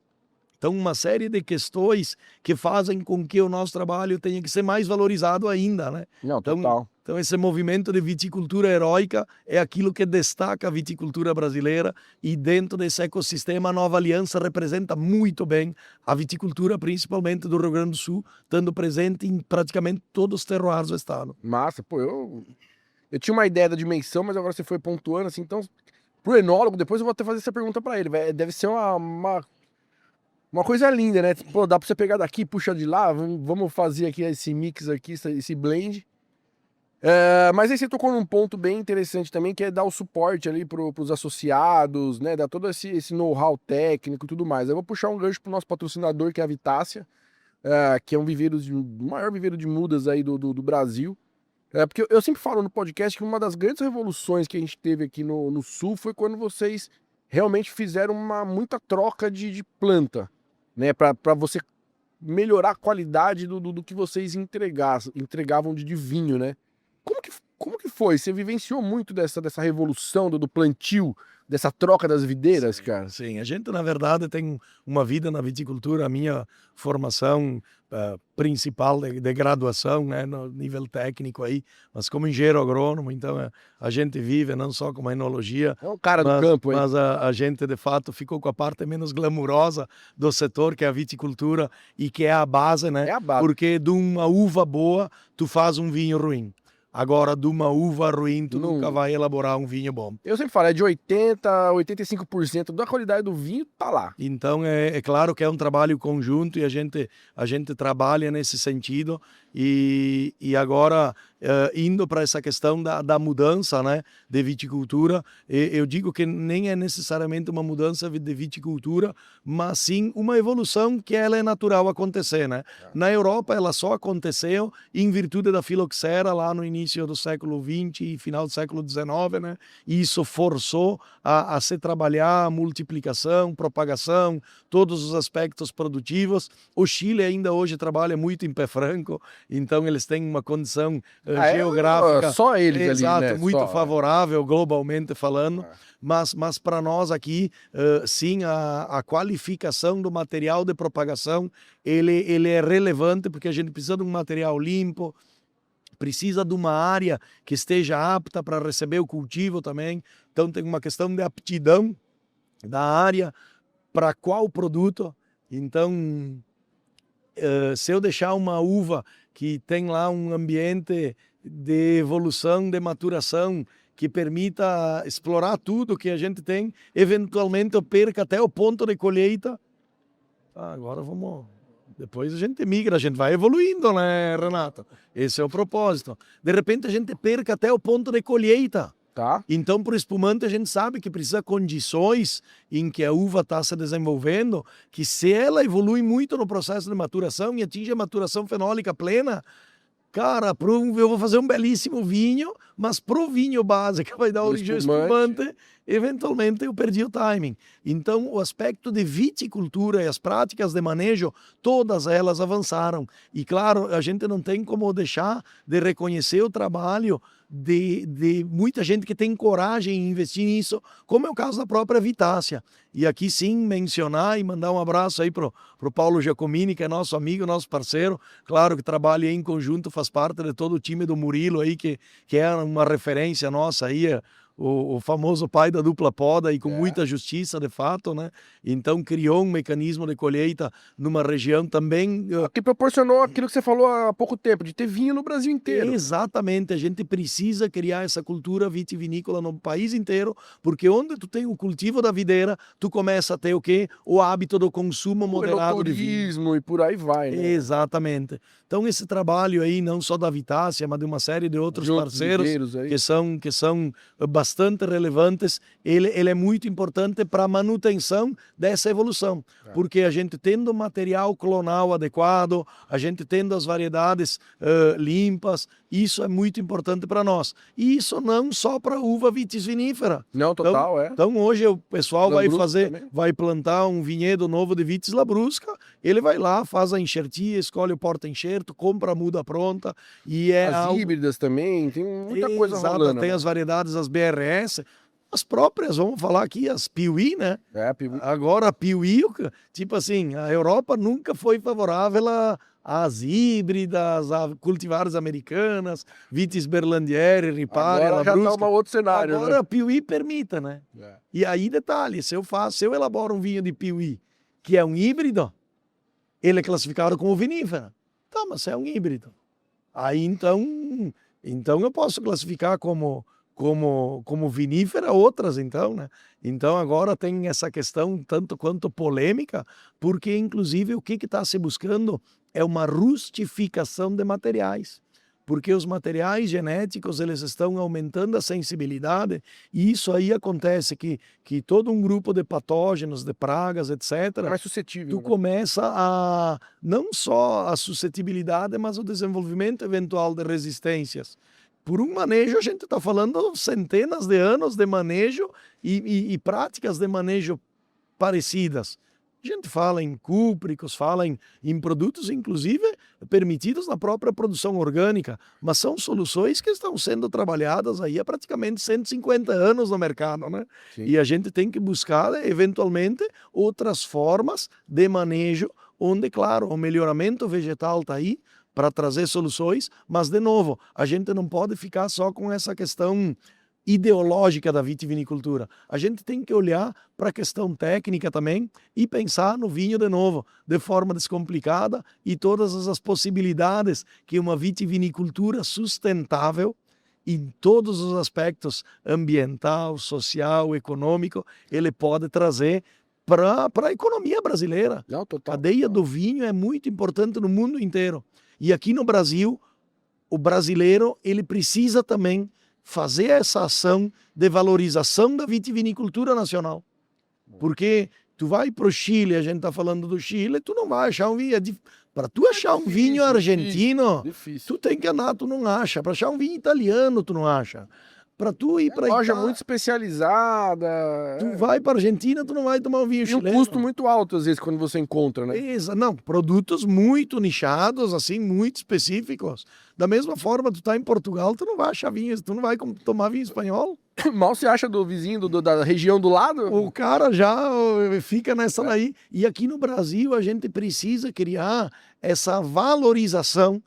Então, uma série de questões que fazem com que o nosso trabalho tenha que ser mais valorizado ainda, né? Não, total. Então, esse movimento de viticultura heróica é aquilo que destaca a viticultura brasileira, e dentro desse ecossistema a Nova Aliança representa muito bem a viticultura, principalmente do Rio Grande do Sul, estando presente em praticamente todos os terroirs do estado. Massa, pô, eu tinha uma ideia da dimensão, mas agora você foi pontuando assim, então, pro enólogo, depois eu vou até fazer essa pergunta para ele, deve ser uma coisa linda, né? Pô, dá pra você pegar daqui, puxa de lá, vamos fazer aqui esse mix aqui, esse blend. Mas aí você tocou num ponto bem interessante também, que é dar o suporte ali pros associados, né? Dar todo esse know-how técnico e tudo mais. Eu vou puxar um gancho pro nosso patrocinador, que é a Vitácia, que é o maior viveiro de mudas aí do Brasil. Porque eu sempre falo no podcast que uma das grandes revoluções que a gente teve aqui no Sul foi quando vocês realmente fizeram muita troca de planta, né? Para você melhorar a qualidade do que vocês entregavam de vinho, né? Como que foi? Você vivenciou muito dessa revolução do plantio, dessa troca das videiras, cara? Sim, a gente, na verdade, tem uma vida na viticultura. A minha formação principal de graduação, né, no nível técnico aí, mas como engenheiro agrônomo, então a gente vive não só com a enologia, É um cara do campo, hein? mas a gente, de fato, ficou com a parte menos glamurosa do setor, que é a viticultura, e que é a base, né? É a base. Porque de uma uva boa, tu faz um vinho ruim. Agora, de uma uva ruim, tu nunca vai elaborar um vinho bom. Eu sempre falo, é de 80% a 85% da qualidade do vinho tá lá. Então, é claro que é um trabalho conjunto, e a gente trabalha nesse sentido. E agora, indo para essa questão da mudança, né, de viticultura, eu digo que nem é necessariamente uma mudança de viticultura, mas sim uma evolução que ela é natural acontecer, né? Na Europa, ela só aconteceu em virtude da filoxera lá no início do século XX e final do século XIX, né? E isso forçou a se trabalhar a multiplicação, propagação, todos os aspectos produtivos. O Chile ainda hoje trabalha muito em pé franco, então eles têm uma condição geográfica, só eles exato, ali, né? muito favorável globalmente falando. Mas para nós aqui, sim, a qualificação do material de propagação, ele é relevante, porque a gente precisa de um material limpo, precisa de uma área que esteja apta para receber o cultivo também. Então tem uma questão de aptidão da área para qual produto. Então, se eu deixar uma uva que tem lá um ambiente de evolução, de maturação, que permita explorar tudo que a gente tem, eventualmente eu perca até o ponto de colheita. Agora vamos Depois a gente migra, a gente vai evoluindo, né, Renato? Esse é o propósito. De repente a gente perca até o ponto de colheita. Tá. Então, para o espumante, a gente sabe que precisa condições em que a uva está se desenvolvendo, que se ela evolui muito no processo de maturação e atinge a maturação fenólica plena, cara, eu vou fazer um belíssimo vinho, mas pro vinho base que vai dar origem ao espumante, eventualmente eu perdi o timing. Então, o aspecto de viticultura e as práticas de manejo, todas elas avançaram. E, claro, a gente não tem como deixar de reconhecer o trabalho de muita gente que tem coragem em investir nisso, como é o caso da própria Vitácia. E aqui sim mencionar e mandar um abraço aí pro Paulo Giacomini, que é nosso amigo, nosso parceiro, claro que trabalha em conjunto, faz parte de todo o time do Murilo aí, que é uma referência nossa aí, o famoso pai da dupla poda e com muita justiça, de fato, né? Então criou um mecanismo de colheita numa região também... Que proporcionou aquilo que você falou há pouco tempo, de ter vinho no Brasil inteiro. Exatamente, a gente precisa criar essa cultura vitivinícola no país inteiro, porque onde tu tem o cultivo da videira, tu começa a ter o quê? O hábito do consumo moderado de vinho. E por aí vai, né? Exatamente. Então esse trabalho aí, não só da Vitácia, mas de uma série de outros parceiros que são bastante relevantes, ele é muito importante para a manutenção dessa evolução, porque a gente tendo material clonal adequado, a gente tendo as variedades limpas, isso é muito importante para nós. E isso não só para uva vitis vinífera. Não, total, Então hoje o pessoal vai plantar um vinhedo novo de vitis labrusca, ele vai lá, faz a enxertia, escolhe o porta-enxerto, compra a muda pronta e as híbridas também, tem muita coisa rolando. Tem as variedades, as BRS, as próprias, vamos falar aqui, as Piuí, né? Piuí. Agora a Piuí, tipo assim, a Europa nunca foi favorável às híbridas, a cultivares americanas, Vitis Berlandieri, Ripari, agora já tá um outro cenário. Agora a Piuí permita, né? E aí, detalhe, se eu elaboro um vinho de Piuí, que é um híbrido, ele é classificado como vinífera. Tá, mas é um híbrido. Aí, então eu posso classificar como vinífera outras, então, né? Então agora tem essa questão tanto quanto polêmica, porque inclusive o que está se buscando é uma rustificação de materiais, porque os materiais genéticos eles estão aumentando a sensibilidade e isso aí acontece que todo um grupo de patógenos, de pragas, etc. É mais suscetível. Tu começa a não só a suscetibilidade, mas o desenvolvimento eventual de resistências. Por um manejo, a gente está falando centenas de anos de manejo e práticas de manejo parecidas. A gente fala em cúpricos, fala em produtos, inclusive, permitidos na própria produção orgânica, mas são soluções que estão sendo trabalhadas aí há praticamente 150 anos no mercado, né? Sim. E a gente tem que buscar, eventualmente, outras formas de manejo, onde, claro, o melhoramento vegetal está aí, para trazer soluções, mas, de novo, a gente não pode ficar só com essa questão ideológica da vitivinicultura. A gente tem que olhar para a questão técnica também e pensar no vinho de novo, de forma descomplicada e todas as possibilidades que uma vitivinicultura sustentável, em todos os aspectos ambiental, social, econômico, ele pode trazer para a economia brasileira. Não, total. A cadeia do vinho é muito importante no mundo inteiro. E aqui no Brasil, o brasileiro ele precisa também fazer essa ação de valorização da vitivinicultura nacional. Porque tu vai para o Chile, a gente está falando do Chile, tu não vai achar um vinho. Para tu achar um vinho argentino, tu tem que andar, tu não acha. Para achar um vinho italiano, tu não acha. Para tu ir para loja muito especializada. Tu vai para a Argentina, tu não vai tomar um vinho chileno. E um custo muito alto, às vezes, quando você encontra, né? Não, produtos muito nichados, assim, muito específicos. Da mesma forma, tu tá em Portugal, tu não vai achar vinho, tu não vai tomar vinho espanhol. Mal se acha do vizinho da região do lado. O cara já fica nessa daí. E aqui no Brasil, a gente precisa criar essa valorização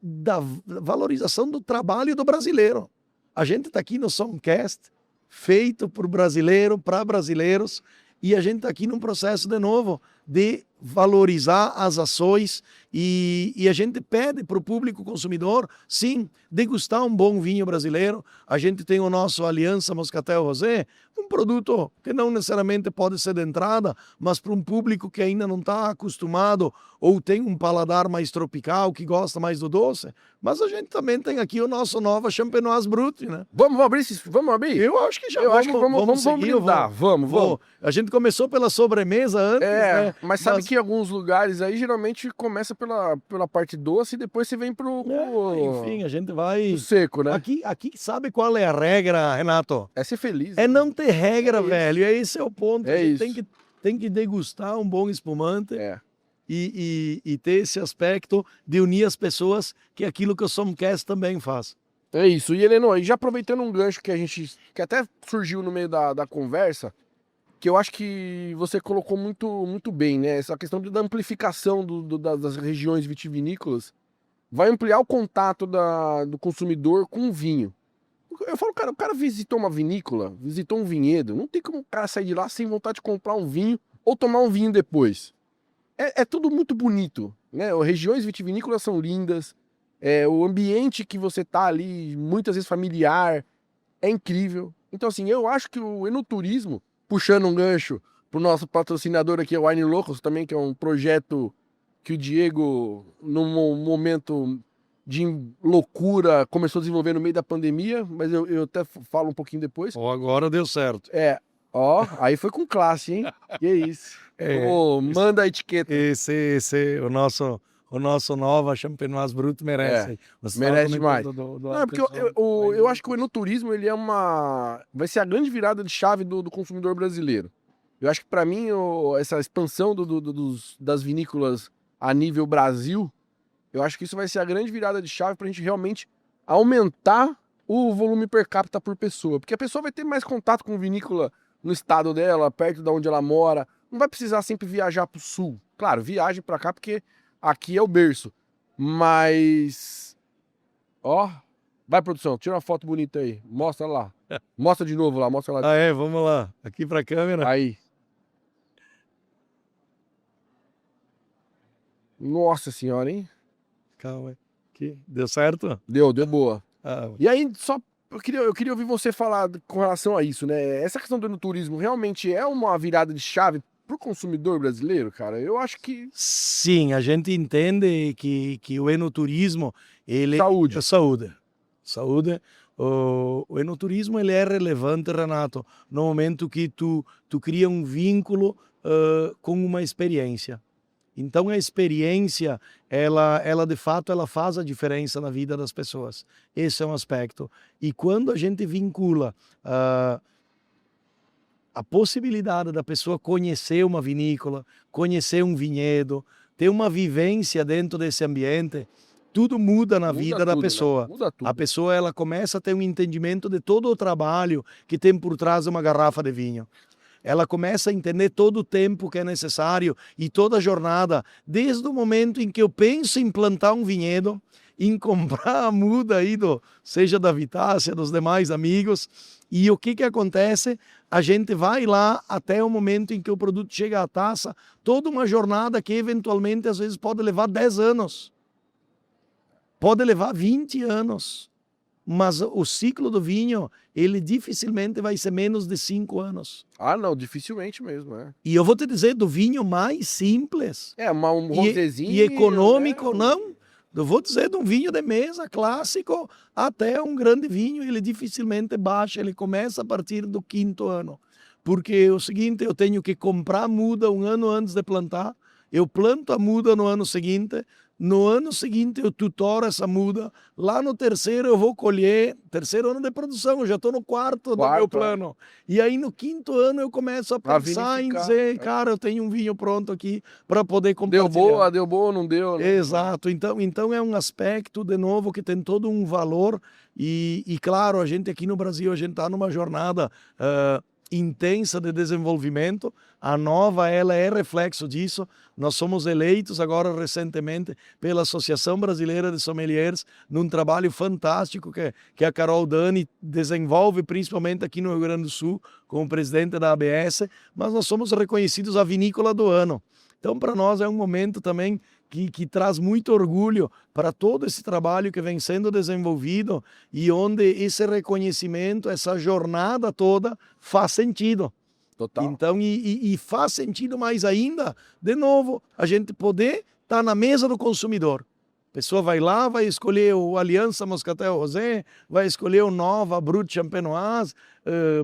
do trabalho do brasileiro. A gente está aqui no Somcast, feito por brasileiro, para brasileiros, e a gente está aqui num processo, de novo, de valorizar as ações e a gente pede para o público consumidor, sim, degustar um bom vinho brasileiro. A gente tem o nosso Aliança Moscatel Rosé, um produto que não necessariamente pode ser de entrada, mas para um público que ainda não está acostumado ou tem um paladar mais tropical, que gosta mais do doce. Mas a gente também tem aqui o nosso Nova Champenoise Brut, né? Vamos abrir? Vamos abrir? Eu acho que já acho que vamos seguir, brindar. Vamos. A gente começou pela sobremesa antes, né? Mas sabe que em alguns lugares aí geralmente começa pela parte doce e depois você vem pro enfim, a gente vai pro seco, né? Aqui sabe qual é a regra, Renato? É ser feliz. É não ter regra, isso. velho. Esse é o ponto. É a gente isso. tem que degustar um bom espumante. É. E ter esse aspecto de unir as pessoas, que é aquilo que o Somcast também faz. É isso. E Heleno, já aproveitando um gancho que até surgiu no meio da conversa, que eu acho que você colocou muito bem, né? Essa questão da amplificação das regiões vitivinícolas vai ampliar o contato do consumidor com o vinho. Eu falo, cara, o cara visitou uma vinícola, visitou um vinhedo, não tem como o cara sair de lá sem vontade de comprar um vinho ou tomar um vinho depois. É tudo muito bonito, né? As regiões vitivinícolas são lindas, o ambiente que você tá ali, muitas vezes familiar, é incrível. Então, assim, eu acho que o enoturismo, puxando um gancho pro nosso patrocinador aqui, o Wine Locals também, que é um projeto que o Diego, num momento de loucura, começou a desenvolver no meio da pandemia, mas eu até falo um pouquinho depois. Agora deu certo. Aí foi com classe, hein? Que isso. Manda a etiqueta. O nosso Nova Champenoise Brut merece. Merece demais. Porque eu acho que o enoturismo ele vai ser a grande virada de chave do consumidor brasileiro. Eu acho que para mim essa expansão das vinícolas a nível Brasil, eu acho que isso vai ser a grande virada de chave para a gente realmente aumentar o volume per capita por pessoa. Porque a pessoa vai ter mais contato com vinícola no estado dela, perto de onde ela mora. Não vai precisar sempre viajar para o sul. Claro, viagem para cá porque aqui é o berço. Mas... vai produção, tira uma foto bonita aí. Mostra lá. Mostra de novo lá, mostra lá. Vamos lá. Aqui para a câmera. Aí. Nossa senhora, hein? Calma. Aqui. Deu certo? Deu boa. E aí, eu queria ouvir você falar com relação a isso, né? Essa questão do enoturismo realmente é uma virada de chave para o consumidor brasileiro, cara? Eu acho que... Sim, a gente entende que o enoturismo... Saúde. O enoturismo ele é relevante, Renato, no momento que tu cria um vínculo com uma experiência. Então a experiência, ela de fato, ela faz a diferença na vida das pessoas. Esse é um aspecto. E quando a gente vincula a possibilidade da pessoa conhecer uma vinícola, conhecer um vinhedo, ter uma vivência dentro desse ambiente, tudo muda na vida da pessoa. Né? Muda tudo. A pessoa ela começa a ter um entendimento de todo o trabalho que tem por trás de uma garrafa de vinho. Ela começa a entender todo o tempo que é necessário e toda a jornada, desde o momento em que eu penso em plantar um vinhedo, em comprar a muda aí, seja da Vitácia, dos demais amigos, e o que acontece? A gente vai lá até o momento em que o produto chega à taça, toda uma jornada que eventualmente às vezes pode levar 10 anos, pode levar 20 anos. Mas o ciclo do vinho, ele dificilmente vai ser menos de 5 anos. Não, dificilmente mesmo, E eu vou te dizer, do vinho mais simples. Um rosézinho. E econômico, não. Eu vou dizer, de um vinho de mesa clássico até um grande vinho, ele dificilmente baixa, ele começa a partir do 5º ano. Porque é o seguinte, eu tenho que comprar a muda um ano antes de plantar, eu planto a muda no ano seguinte eu tutoro essa muda, lá no 3º eu vou colher, 3º ano de produção, eu já estou no 4º do meu plano. E aí no 5º ano eu começo a pensar em dizer, cara, eu tenho um vinho pronto aqui para poder compartilhar. Deu boa ou não deu? Né? Exato, então é um aspecto, de novo, que tem todo um valor e claro, a gente aqui no Brasil, a gente está numa jornada intensa de desenvolvimento. A Nova, ela é reflexo disso. Nós somos eleitos agora recentemente pela Associação Brasileira de Sommeliers num trabalho fantástico que a Carol Dani desenvolve, principalmente aqui no Rio Grande do Sul, como presidente da ABS, mas nós somos reconhecidos a vinícola do ano. Então, para nós é um momento também que traz muito orgulho para todo esse trabalho que vem sendo desenvolvido e onde esse reconhecimento, essa jornada toda faz sentido. Total. Então, e faz sentido mais ainda, de novo, a gente poder estar na mesa do consumidor. A pessoa vai lá, vai escolher o Aliança Moscatel Rosé, vai escolher o Nova Brut Champenoise,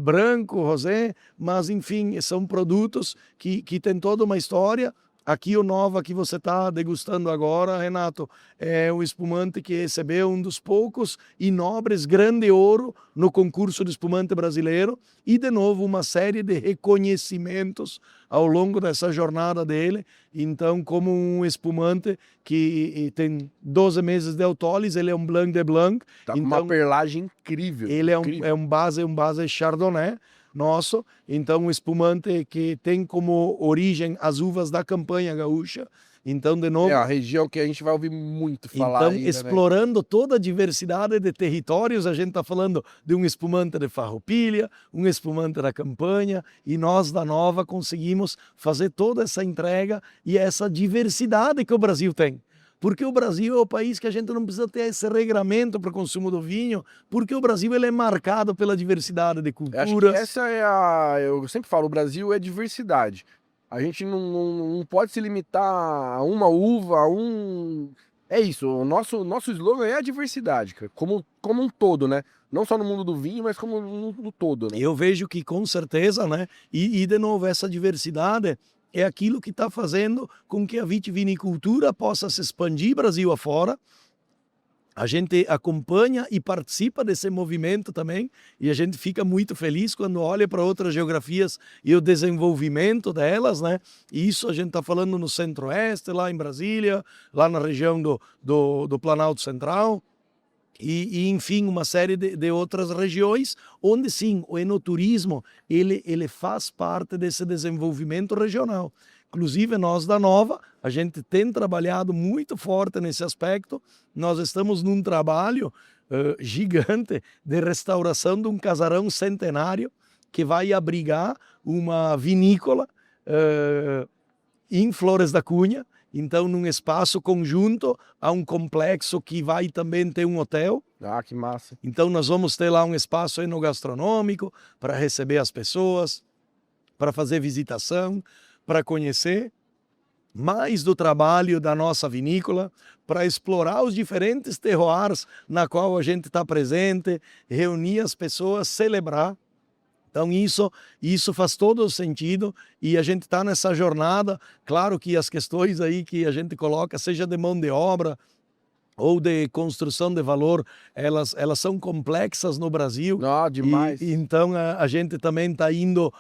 branco, rosé, mas enfim, são produtos que têm toda uma história. Aqui o Nova que você está degustando agora, Renato, é o espumante que recebeu um dos poucos e nobres Grande Ouro no concurso de espumante brasileiro e, de novo, uma série de reconhecimentos ao longo dessa jornada dele. Então, como um espumante que tem 12 meses de autólise, ele é um Blanc de Blanc. Tá com então, uma perlagem incrível. Ele incrível. é um base Chardonnay nosso, então um espumante que tem como origem as uvas da campanha gaúcha. Então, de novo, É a região que a gente vai ouvir muito falar então, ainda, explorando toda a diversidade de territórios, a gente está falando de um espumante de Farroupilha, um espumante da campanha, e nós da Nova conseguimos fazer toda essa entrega e essa diversidade que o Brasil tem. Porque o Brasil é o país que a gente não precisa ter esse regramento para o consumo do vinho, porque o Brasil ele é marcado pela diversidade de Eu acho culturas. que essa é a... Eu sempre falo, o Brasil é diversidade. A gente não pode se limitar a uma uva, a um... É isso, o nosso slogan é a diversidade, cara, como um todo, né? Não só no mundo do vinho, mas como no todo, né? Eu vejo que com certeza, né? E de novo, essa diversidade é aquilo que está fazendo com que a vitivinicultura possa se expandir Brasil afora. A gente acompanha e participa desse movimento também, e a gente fica muito feliz quando olha para outras geografias e o desenvolvimento delas, né? E isso a gente está falando no Centro-Oeste, lá em Brasília, lá na região do Planalto Central. E enfim, uma série de outras regiões, onde sim, o enoturismo ele faz parte desse desenvolvimento regional. Inclusive, nós da Nova, a gente tem trabalhado muito forte nesse aspecto. Nós estamos num trabalho gigante de restauração de um casarão centenário que vai abrigar uma vinícola em Flores da Cunha. Então, num espaço conjunto a um complexo que vai também ter um hotel. Ah, que massa. Então, nós vamos ter lá um espaço enogastronômico para receber as pessoas, para fazer visitação, para conhecer mais do trabalho da nossa vinícola, para explorar os diferentes terroirs na qual a gente está presente, reunir as pessoas, celebrar. Então isso faz todo o sentido e a gente está nessa jornada. Claro que as questões aí que a gente coloca, seja de mão de obra ou de construção de valor, elas são complexas no Brasil. Ah, demais. E então a gente também está indo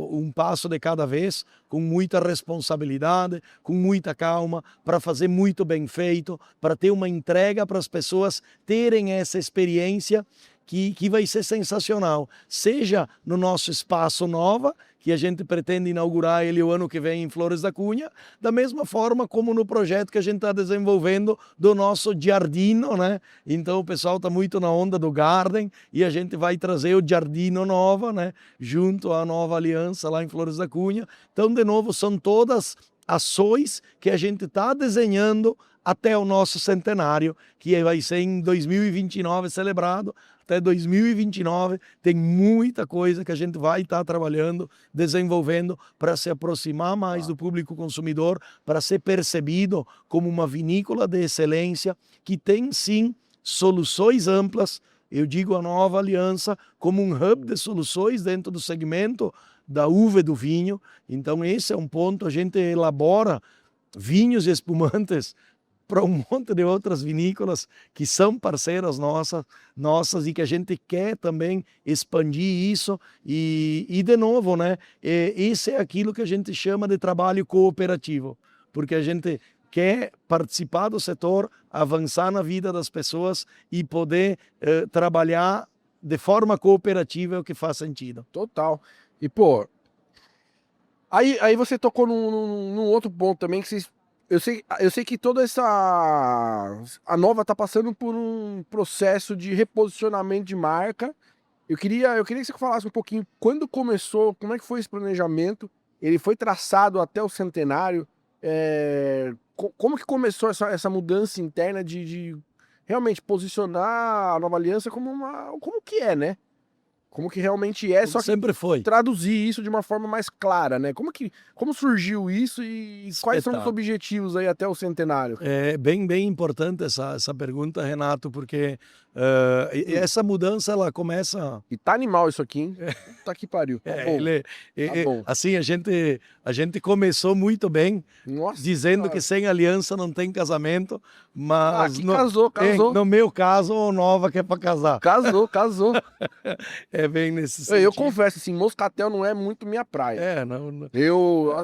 um passo de cada vez, com muita responsabilidade, com muita calma, para fazer muito bem feito, para ter uma entrega para as pessoas terem essa experiência que vai ser sensacional, seja no nosso espaço Nova, que a gente pretende inaugurar ele o ano que vem em Flores da Cunha, da mesma forma como no projeto que a gente está desenvolvendo do nosso Giardino, né? Então o pessoal está muito na onda do Garden e a gente vai trazer o Giardino Nova, né? Junto à Nova Aliança lá em Flores da Cunha. Então, de novo, são todas ações que a gente está desenhando até o nosso centenário, que vai ser em 2029 celebrado. Até 2029 tem muita coisa que a gente vai estar trabalhando, desenvolvendo para se aproximar mais do público consumidor, para ser percebido como uma vinícola de excelência que tem sim soluções amplas. Eu digo a Nova Aliança como um hub de soluções dentro do segmento da uva e do vinho. Então esse é um ponto, a gente elabora vinhos e espumantes para um monte de outras vinícolas que são parceiras nossas e que a gente quer também expandir isso e de novo, né? Esse é aquilo que a gente chama de trabalho cooperativo, porque a gente quer participar do setor, avançar na vida das pessoas e poder trabalhar de forma cooperativa é o que faz sentido. Total. E, pô, aí você tocou num outro ponto também que vocês... Eu sei que toda essa... A Nova tá passando por um processo de reposicionamento de marca. Eu queria que você falasse um pouquinho quando começou, como é que foi esse planejamento? Ele foi traçado até o centenário? como que começou essa mudança interna de realmente posicionar a Nova Aliança como que é, né? Como que realmente é, só que Sempre foi. traduzir isso de uma forma mais clara, né? Como surgiu isso e quais são os Espetáculo. objetivos aí até o centenário? É bem importante essa pergunta, Renato, porque essa mudança ela começa. E tá animal isso aqui, hein? Puta que pariu. Tá bom, tá bom. Assim, a gente começou muito bem, Nossa dizendo senhora. que sem aliança não tem casamento, mas Que casou. no meu caso, nova que é para casar. Casou. É bem nesse Eu sentido. confesso, assim, moscatel não é muito minha praia. Não.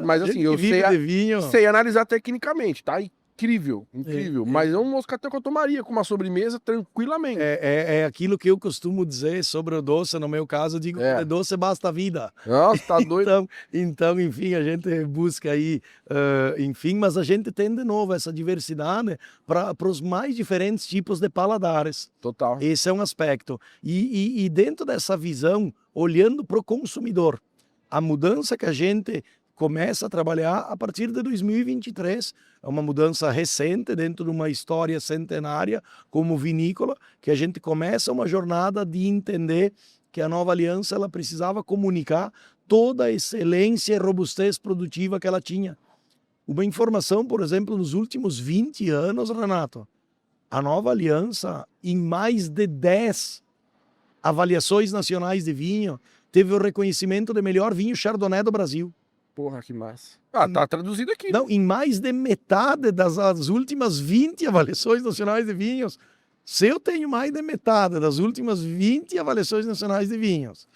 Mas A assim, gente eu que vive de vinho. sei analisar tecnicamente, tá? Incrível. É. Mas é um moscatel que eu tomaria com uma sobremesa tranquilamente. É aquilo que eu costumo dizer sobre o doce, no meu caso, eu digo que de doce basta a vida. Nossa, tá doido. Então, enfim, a gente busca aí, enfim, mas a gente tem de novo essa diversidade para os mais diferentes tipos de paladares. Total. Esse é um aspecto. E dentro dessa visão, olhando para o consumidor, a mudança que a gente começa a trabalhar a partir de 2023. É uma mudança recente dentro de uma história centenária como vinícola, que a gente começa uma jornada de entender que a Nova Aliança ela precisava comunicar toda a excelência e robustez produtiva que ela tinha. Uma informação, por exemplo, nos últimos 20 anos, Renato, a Nova Aliança, em mais de 10 avaliações nacionais de vinho, teve o reconhecimento de melhor vinho Chardonnay do Brasil. Porra, que massa. Tá traduzido aqui. Não, em mais de metade das últimas 20 avaliações nacionais de vinhos, se eu tenho mais de metade das últimas 20 avaliações nacionais de vinhos,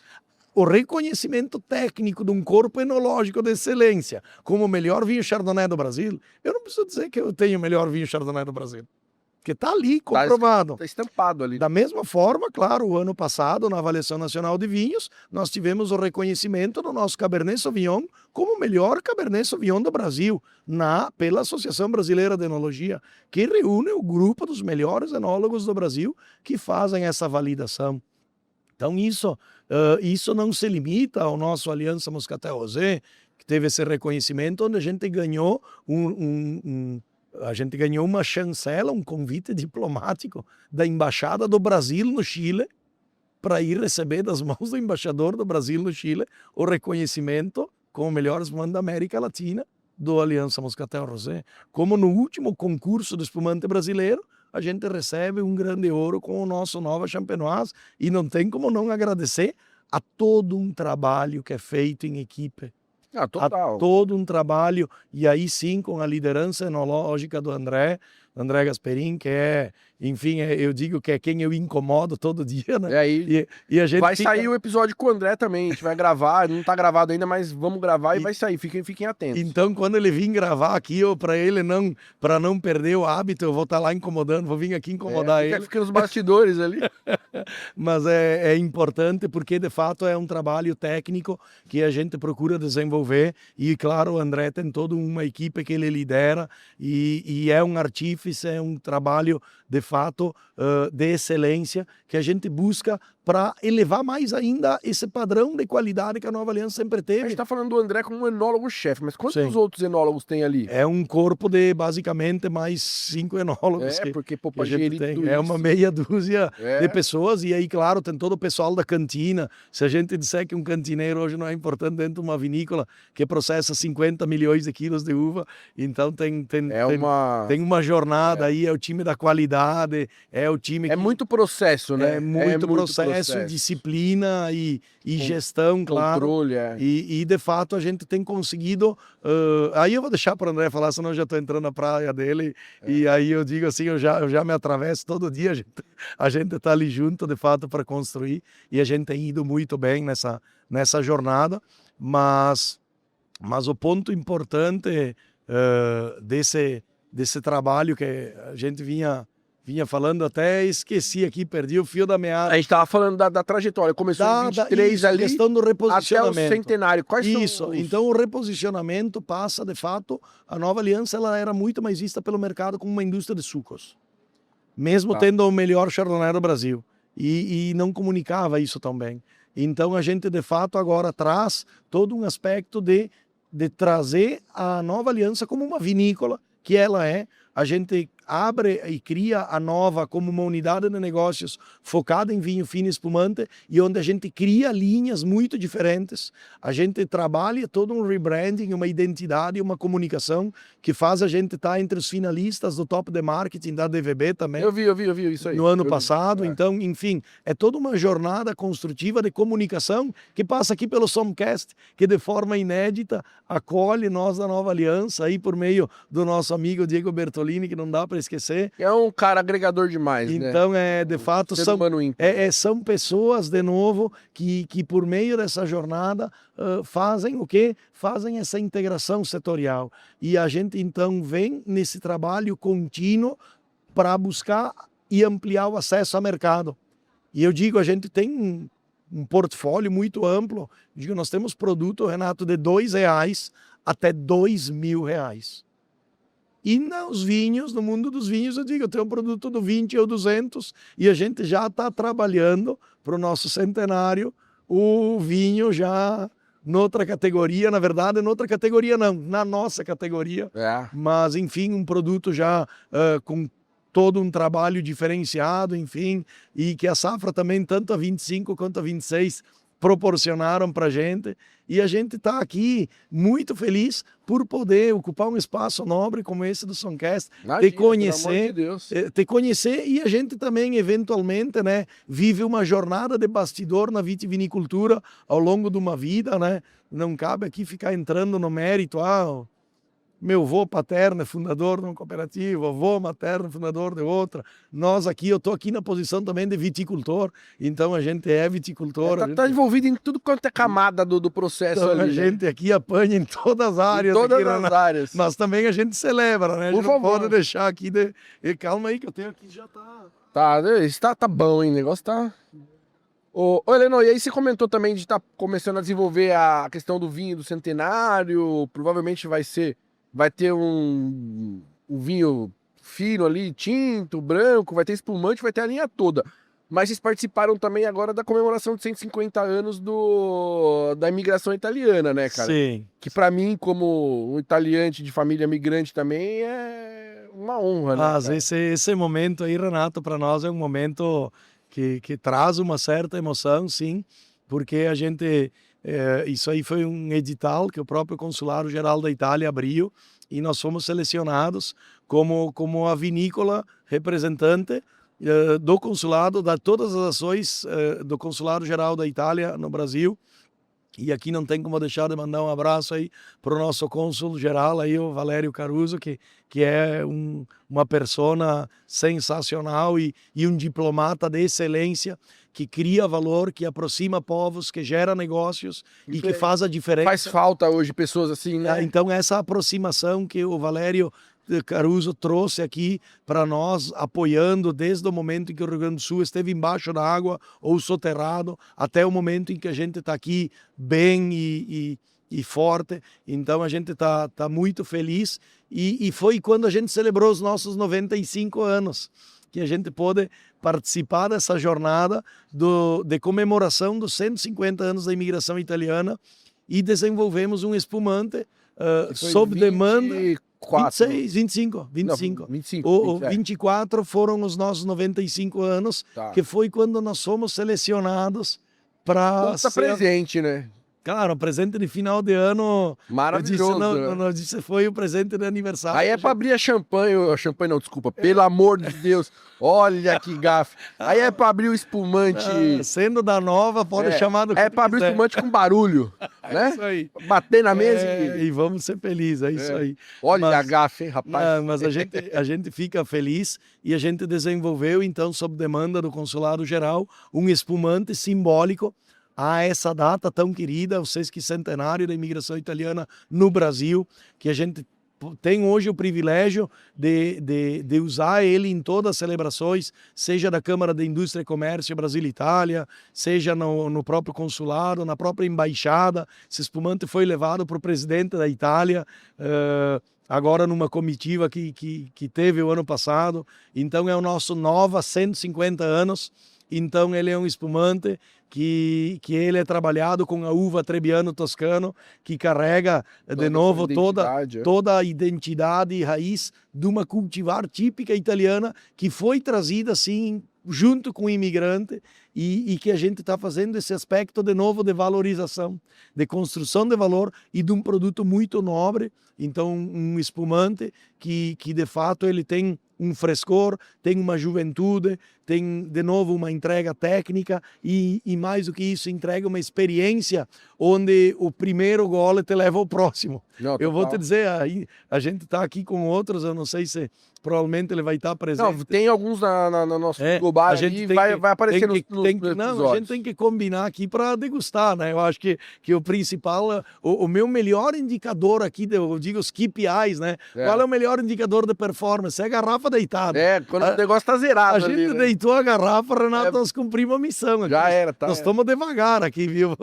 o reconhecimento técnico de um corpo enológico de excelência como o melhor vinho Chardonnay do Brasil, eu não preciso dizer que eu tenho o melhor vinho Chardonnay do Brasil. Porque está ali comprovado. Tá estampado ali. Da mesma forma, claro, o ano passado, na Avaliação Nacional de Vinhos, nós tivemos o reconhecimento do nosso Cabernet Sauvignon como o melhor Cabernet Sauvignon do Brasil, pela Associação Brasileira de Enologia, que reúne o grupo dos melhores enólogos do Brasil que fazem essa validação. Então, isso não se limita ao nosso Aliança Moscatel Rosé, que teve esse reconhecimento, onde a gente ganhou uma chancela, um convite diplomático da Embaixada do Brasil no Chile para ir receber das mãos do embaixador do Brasil no Chile o reconhecimento como o melhor espumante da América Latina do Aliança Moscatel Rosé. Como no último concurso do espumante brasileiro, a gente recebe um grande ouro com o nosso Nova Champenoise e não tem como não agradecer a todo um trabalho que é feito em equipe. Total. A todo um trabalho, e aí sim com a liderança enológica do André Gasperin, que enfim, eu digo que é quem eu incomodo todo dia, né? E a gente vai sair o episódio com o André também, a gente vai gravar, não tá gravado ainda, mas vamos gravar e vai sair, fiquem atentos. Então, quando ele vir gravar aqui, para não perder o hábito, eu vou estar lá incomodando, vou vir aqui incomodar ele. Fica nos bastidores ali. Mas é importante porque, de fato, é um trabalho técnico que a gente procura desenvolver e, claro, o André tem toda uma equipe que ele lidera e é um artífice, é um trabalho, de fato, de excelência que a gente busca para elevar mais ainda esse padrão de qualidade que a Nova Aliança sempre teve. A gente está falando do André como um enólogo-chefe, mas quantos outros enólogos tem ali? É um corpo de, basicamente, mais 5 enólogos. Porque para gerir tudo isso. É uma meia dúzia de pessoas, e aí, claro, tem todo o pessoal da cantina. Se a gente disser que um cantineiro hoje não é importante dentro de uma vinícola que processa 50 milhões de quilos de uva, então tem uma jornada aí, é o time da qualidade, é o time que... É muito processo, né? É muito processo, disciplina e gestão, claro. Controle, E, de fato, a gente tem conseguido... aí eu vou deixar para o André falar, senão eu já estou entrando na praia dele. E aí eu digo assim, eu já me atravesso todo dia. A gente está ali junto, de fato, para construir. E a gente tem ido muito bem nessa jornada. Mas o ponto importante desse trabalho que a gente vinha falando, até esqueci aqui, perdi o fio da meada. A gente estava falando da trajetória, começou em 23 ali, a questão do reposicionamento. Até o centenário. Quais são Então o reposicionamento passa, de fato, a Nova Aliança ela era muito mais vista pelo mercado como uma indústria de sucos, mesmo tendo o melhor Chardonnay do Brasil, e não comunicava isso tão bem. Então a gente, de fato, agora traz todo um aspecto de de trazer a Nova Aliança como uma vinícola, que ela é. A gente abre e cria a Nova como uma unidade de negócios focada em vinho fino e espumante e onde a gente cria linhas muito diferentes. A gente trabalha todo um rebranding, uma identidade, uma comunicação que faz a gente estar entre os finalistas do top de marketing da DVB também. Eu vi isso aí. No ano passado. Então, enfim, é toda uma jornada construtiva de comunicação que passa aqui pelo Somcast, que de forma inédita acolhe nós da Nova Aliança aí por meio do nosso amigo Diego Bertolini, que não dá para esquecer. É um cara agregador demais, né? Então, de fato, são pessoas, de novo, que por meio dessa jornada fazem o quê? Fazem essa integração setorial. E a gente, então, vem nesse trabalho contínuo para buscar e ampliar o acesso ao mercado. E eu digo, a gente tem um portfólio muito amplo. Eu digo, nós temos produto, Renato, de R$2 até R$2.000. E nos vinhos, no mundo dos vinhos, eu digo, eu tenho um produto do 20 ou 200 e a gente já está trabalhando para o nosso centenário o vinho já noutra categoria, na verdade, noutra categoria não, na nossa categoria. Mas, enfim, um produto já com todo um trabalho diferenciado, enfim, e que a safra também, tanto a 25 quanto a 26, proporcionaram para a gente. E a gente está aqui muito feliz por poder ocupar um espaço nobre como esse do Somcast, te conhecer e a gente também, eventualmente, né, vive uma jornada de bastidor na vitivinicultura ao longo de uma vida, né? Não cabe aqui ficar entrando no mérito, meu avô paterno é fundador de uma cooperativa, avô materno fundador de outra. Nós aqui, eu estou aqui na posição também de viticultor, então a gente é viticultor. Está envolvido em tudo quanto é camada do processo então, ali. A gente aqui apanha em todas as áreas. Em todas as áreas. Mas também a gente celebra, né? A gente não pode deixar aqui de... Calma aí que eu tenho aqui, já tá... Tá bom, hein? O negócio tá... Ô, Heleno, e aí você comentou também de estar começando a desenvolver a questão do vinho do centenário, provavelmente vai ter um vinho fino ali, tinto, branco, vai ter espumante, vai ter a linha toda. Mas vocês participaram também agora da comemoração de 150 anos da imigração italiana, né, cara? Sim. Que para mim, como um italiante de família migrante também, é uma honra, né? Mas esse momento aí, Renato, para nós é um momento que traz uma certa emoção, sim, porque a gente... isso aí foi um edital que o próprio Consulado Geral da Itália abriu e nós fomos selecionados como a vinícola representante do consulado, de todas as ações do Consulado Geral da Itália no Brasil. E aqui não tem como deixar de mandar um abraço aí para o nosso cônsul geral, aí, o Valério Caruso, que é uma persona sensacional e um diplomata de excelência, que cria valor, que aproxima povos, que gera negócios e que faz a diferença. Faz falta hoje pessoas assim, né? Então essa aproximação que o Valério Caruso trouxe aqui para nós, apoiando desde o momento em que o Rio Grande do Sul esteve embaixo da água ou soterrado, até o momento em que a gente está aqui bem e forte. Então a gente tá muito feliz e foi quando a gente celebrou os nossos 95 anos que a gente pôde participar dessa jornada de comemoração dos 150 anos da imigração italiana e desenvolvemos um espumante sob demanda. 26, 25. Não, 24 foram os nossos 95 anos, que foi quando nós fomos selecionados para ser presente, né? Claro, presente de final de ano. Maravilhoso. Eu disse, foi o presente de aniversário. Aí é para abrir a champanhe não, desculpa, pelo amor de Deus. Olha que gafe. Aí é para abrir o espumante. Sendo da Nova, pode chamar do que para abrir o espumante com barulho, né? Isso aí. Bater na mesa e vamos ser felizes, é isso aí. Olha a gafe, hein, rapaz. Mas a gente fica feliz e a gente desenvolveu, então, sob demanda do Consulado Geral, um espumante simbólico a essa data tão querida, o 60º da imigração italiana no Brasil, que a gente tem hoje o privilégio de usar ele em todas as celebrações, seja da Câmara de Indústria e Comércio Brasil-Itália, seja no próprio consulado, na própria embaixada. Esse espumante foi levado para o presidente da Itália, agora numa comitiva que teve o ano passado. Então é o nosso Nova 150 anos, Então ele é um espumante que ele é trabalhado com a uva Trebbiano Toscano, que carrega de novo toda a identidade e raiz de uma cultivar típica italiana que foi trazida assim junto com o imigrante e que a gente está fazendo esse aspecto de novo de valorização, de construção de valor e de um produto muito nobre. Então um espumante que de fato ele tem um frescor, tem uma juventude, tem de novo uma entrega técnica e mais do que isso, entrega uma experiência onde o primeiro gole te leva ao próximo. Não, eu vou te dizer, a gente está aqui com outros, eu não sei se provavelmente ele vai estar presente. Não, tem alguns na nosso Google ali, vai aparecer nos episódios. Não, a gente tem que combinar aqui para degustar, né? Eu acho que o principal, o meu melhor indicador aqui, eu digo os KPIs, né? Qual é o melhor indicador de performance? É a garrafa deitada. Quando o negócio tá zerado a gente deitou a garrafa, Renato, nós cumprimos a missão aqui. Já era, tá? Nós estamos devagar aqui, viu?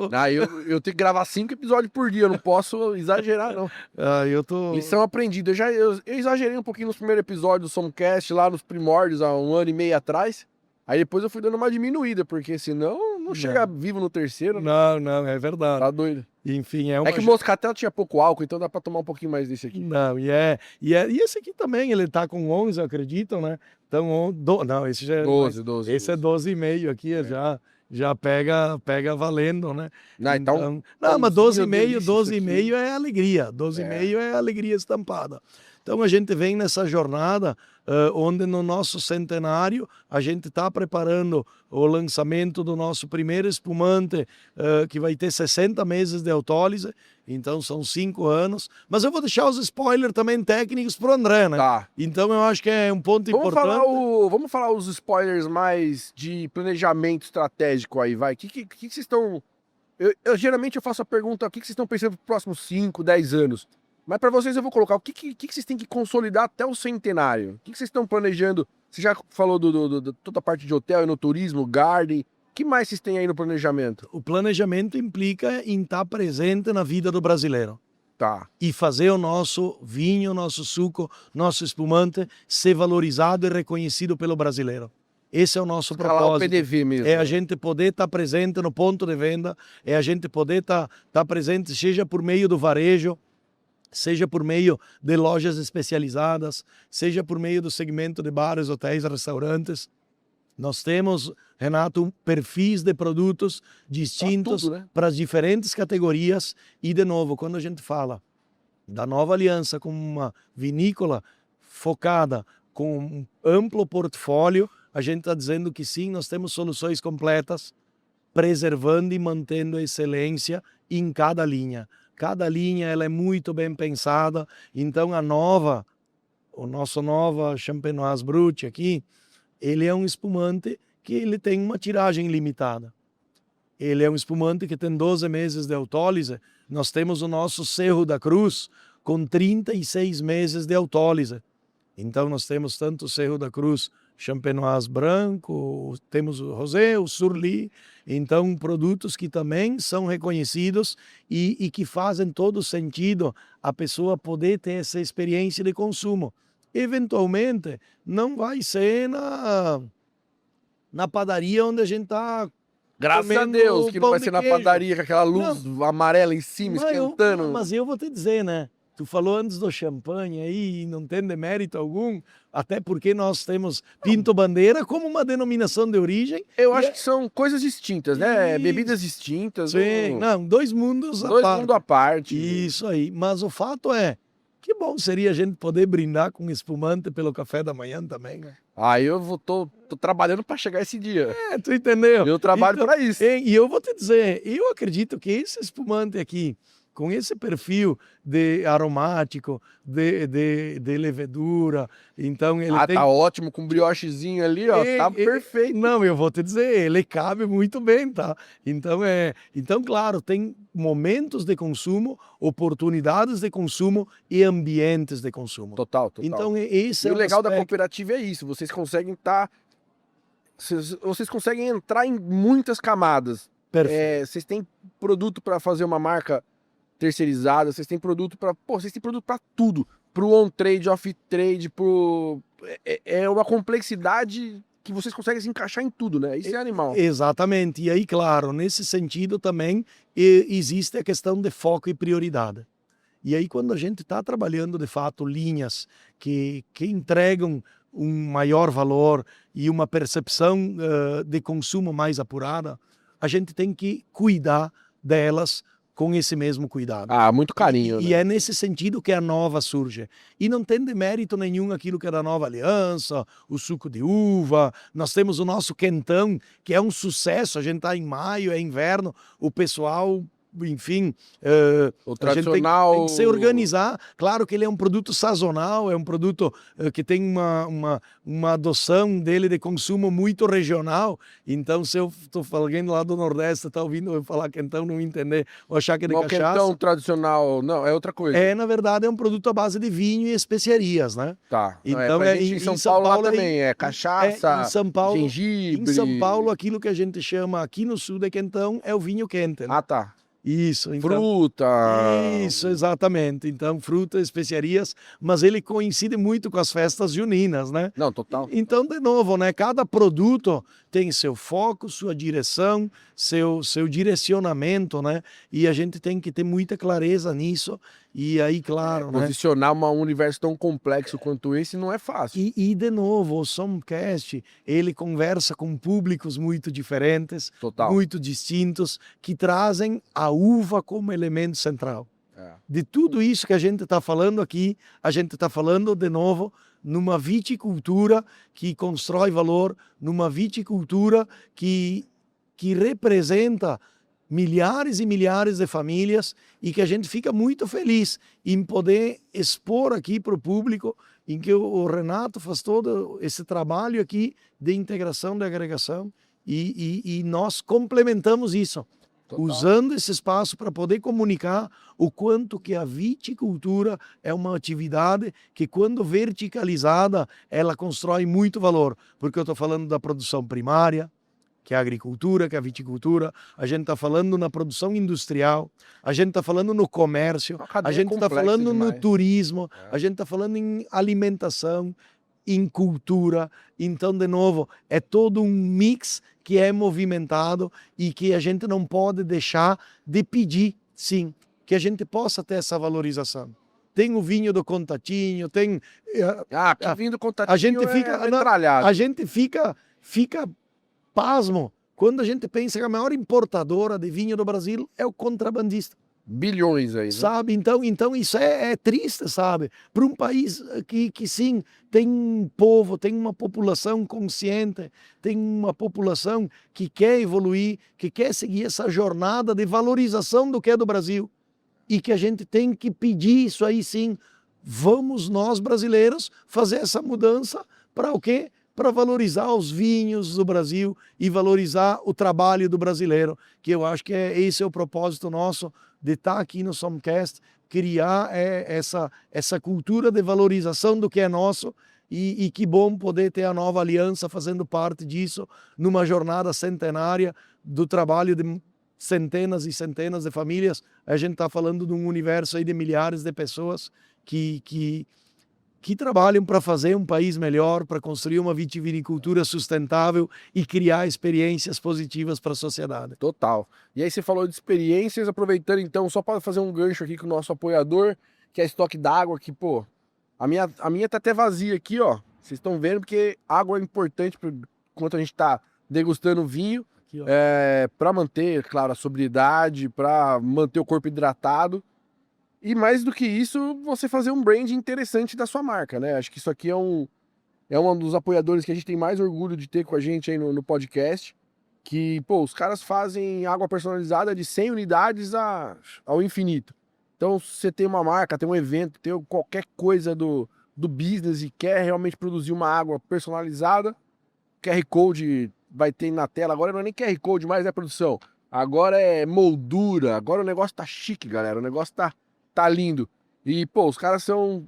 Eu tenho que gravar 5 episódios por dia, eu não posso exagerar, não. Lição aprendida. Eu exagerei um pouquinho nos primeiros episódios do Somcast, lá nos primórdios, há 1 ano e meio atrás. Aí depois eu fui dando uma diminuída, porque senão não chega vivo no terceiro. Não, é verdade. Tá doido. Enfim, é que o Moscatel tinha pouco álcool, então dá pra tomar um pouquinho mais desse aqui. Não, e esse aqui também, ele tá com 11, acreditam, né? Então, não, esse já é 12. Esse é 12,5 aqui, já pega valendo, né? Então, mas 12,5 é alegria. 12,5 é alegria estampada. Então a gente vem nessa jornada onde no nosso centenário a gente está preparando o lançamento do nosso primeiro espumante que vai ter 60 meses de autólise, então são 5 anos. Mas eu vou deixar os spoilers também técnicos para o André, né? Tá. Então eu acho que é um ponto importante. Vamos falar os spoilers mais de planejamento estratégico aí, vai. O que vocês estão... Geralmente eu faço a pergunta, o que vocês estão pensando para os próximos 5, 10 anos? Mas para vocês eu vou colocar, o que vocês têm que consolidar até o centenário? O que vocês estão planejando? Você já falou de toda a parte de hotel e no turismo, garden. O que mais vocês têm aí no planejamento? O planejamento implica em estar presente na vida do brasileiro. Tá. E fazer o nosso vinho, nosso suco, nosso espumante ser valorizado e reconhecido pelo brasileiro. Esse é o nosso propósito. O PDV mesmo. É a gente poder estar presente no ponto de venda, é a gente poder estar presente, seja por meio do varejo, seja por meio de lojas especializadas, seja por meio do segmento de bares, hotéis, restaurantes. Nós temos, Renato, perfis de produtos distintos para as diferentes categorias. E, de novo, quando a gente fala da nova aliança com uma vinícola focada, com um amplo portfólio, a gente está dizendo que sim, nós temos soluções completas, preservando e mantendo a excelência em cada linha. Cada linha ela é muito bem pensada, então o nosso nova Champenoise Brut aqui, ele é um espumante que ele tem uma tiragem limitada. Ele é um espumante que tem 12 meses de autólise. Nós temos o nosso Cerro da Cruz com 36 meses de autólise. Então nós temos tanto o Cerro da Cruz Champenoise branco, temos o Rosé, o Surly, então produtos que também são reconhecidos e que fazem todo sentido a pessoa poder ter essa experiência de consumo. Eventualmente, não vai ser na padaria onde a gente está. Graças a Deus que não vai ser na padaria com aquela luz amarela em cima, esquentando. Mas eu vou te dizer, né? Tu falou antes do champanhe aí, e não tem demérito algum, até porque nós temos Pinto Bandeira como uma denominação de origem. Eu acho que são coisas distintas, né? Bebidas distintas. Sim, dois mundos à parte. Isso aí. Mas o fato é, que bom seria a gente poder brindar com espumante pelo café da manhã também, né? Tô trabalhando para chegar esse dia. Tu entendeu? Eu trabalho para isso. E eu vou te dizer, eu acredito que esse espumante aqui, com esse perfil de aromático, de levedura, então ele tem... tá ótimo, com briochezinho ali, ó, tá perfeito. Não, eu vou te dizer, ele cabe muito bem, tá? Então, claro, tem momentos de consumo, oportunidades de consumo e ambientes de consumo. Total. Então, esse é o legal da cooperativa é isso, vocês conseguem entrar em muitas camadas. Perfeito. Vocês têm produto para fazer uma marca terceirizada, vocês têm produto para tudo, pro on-trade, off-trade, é uma complexidade que vocês conseguem se encaixar em tudo, né? Isso é animal. Exatamente. E aí, claro, nesse sentido também existe a questão de foco e prioridade. E aí, quando a gente está trabalhando, de fato, linhas que entregam um maior valor e uma percepção de consumo mais apurada, a gente tem que cuidar delas com esse mesmo cuidado. Ah, muito carinho, E né? é nesse sentido que a Nova surge. E não tem demérito nenhum aquilo que é da Nova Aliança, o suco de uva. Nós temos o nosso quentão, que é um sucesso. A gente está em maio, é inverno, o pessoal, enfim, O a gente tradicional... tem que se organizar. Claro que ele é um produto sazonal, é um produto que tem uma adoção dele de consumo muito regional. Então, se eu estou falando lá do Nordeste, está ouvindo eu falar quentão, não entender, ou achar que é de Não, cachaça. quentão tradicional, não, é outra coisa. Na verdade, é um produto à base de vinho e especiarias, né? Tá. Então, pra gente em São Paulo lá também, é cachaça, em São Paulo, gengibre... Em São Paulo, aquilo que a gente chama aqui no sul de quentão é o vinho quente. Né? Ah, tá. Isso. Então, Fruta... Isso, exatamente. Então, frutas, especiarias, mas ele coincide muito com as festas juninas, né? Não, total. Então, de novo, né? Cada produto tem seu foco, sua direção, seu direcionamento, né? E a gente tem que ter muita clareza nisso. E aí, claro, né? Posicionar um universo tão complexo quanto esse não é fácil. E de novo, o Somcast, ele conversa com públicos muito diferentes, Total. muito distintos, que trazem a uva como elemento central. De tudo isso que a gente está falando aqui, a gente está falando, de novo, numa viticultura que constrói valor, numa viticultura que representa milhares e milhares de famílias e que a gente fica muito feliz em poder expor aqui para o público, em que o Renato faz todo esse trabalho aqui de integração, de agregação e nós complementamos isso. Total. Usando esse espaço para poder comunicar o quanto que a viticultura é uma atividade que, quando verticalizada, ela constrói muito valor, porque eu estou falando da produção primária, que é a agricultura, que é a viticultura, a gente está falando na produção industrial, a gente está falando no comércio, a gente está falando demais. No turismo, a gente está falando em alimentação, em cultura. Então, de novo, é todo um mix que é movimentado e que a gente não pode deixar de pedir, sim, que a gente possa ter essa valorização. Tem o vinho do Contatinho, tem... que vinho do Contatinho a gente fica, metralhado. A gente fica pasmo quando a gente pensa que a maior importadora de vinho do Brasil é o contrabandista. Bilhões aí, né? Sabe? Então isso é triste, sabe? Para um país que sim, tem um povo, tem uma população consciente, tem uma população que quer evoluir, que quer seguir essa jornada de valorização do que é do Brasil. E que a gente tem que pedir isso aí sim. Vamos nós, brasileiros, fazer essa mudança para o quê? Para valorizar os vinhos do Brasil e valorizar o trabalho do brasileiro, que eu acho que esse é o propósito nosso de estar aqui no Somcast, criar essa cultura de valorização do que é nosso e que bom poder ter a Nova Aliança fazendo parte disso numa jornada centenária do trabalho de centenas e centenas de famílias. A gente está falando de um universo aí de milhares de pessoas que trabalham para fazer um país melhor, para construir uma vitivinicultura sustentável e criar experiências positivas para a sociedade. Total. E aí você falou de experiências, aproveitando então, só para fazer um gancho aqui com o nosso apoiador, que é Estoque d'Água, que, pô, a minha tá até vazia aqui, ó. Vocês estão vendo, porque água é importante enquanto a gente tá degustando vinho, para manter, claro, a sobriedade, para manter o corpo hidratado. E mais do que isso, você fazer um brand interessante da sua marca, né? Acho que isso aqui é um dos apoiadores que a gente tem mais orgulho de ter com a gente aí no podcast. Que, pô, os caras fazem água personalizada de 100 unidades ao infinito. Então, se você tem uma marca, tem um evento, tem qualquer coisa do business e quer realmente produzir uma água personalizada, QR Code vai ter na tela. Agora não é nem QR Code mais, né, produção? Agora é moldura. Agora o negócio tá chique, galera. O negócio tá lindo. E, pô, os caras são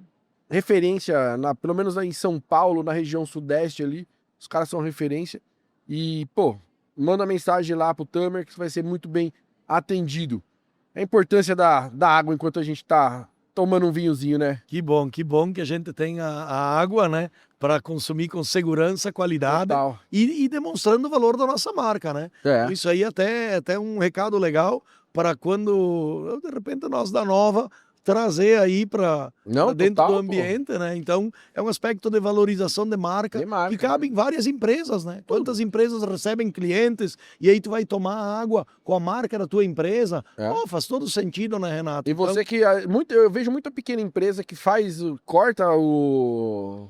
referência, pelo menos em São Paulo, na região sudeste ali. Os caras são referência. E, pô, manda mensagem lá pro Tamer que vai ser muito bem atendido. A importância da água enquanto a gente tá tomando um vinhozinho, né? Que bom que a gente tem a água, né? Para consumir com segurança, qualidade Total. e demonstrando o valor da nossa marca, né? É. Isso aí até um recado legal para quando, de repente, nós da Nova trazer aí para Não, dentro total, do pô. ambiente, né? Então, é um aspecto de valorização de marca, De marca, que cabe em várias empresas, né? Quantas empresas recebem clientes e aí tu vai tomar água com a marca da tua empresa? É. Pô, faz todo sentido, né, Renato? E você que... eu vejo muita pequena empresa que faz... Corta o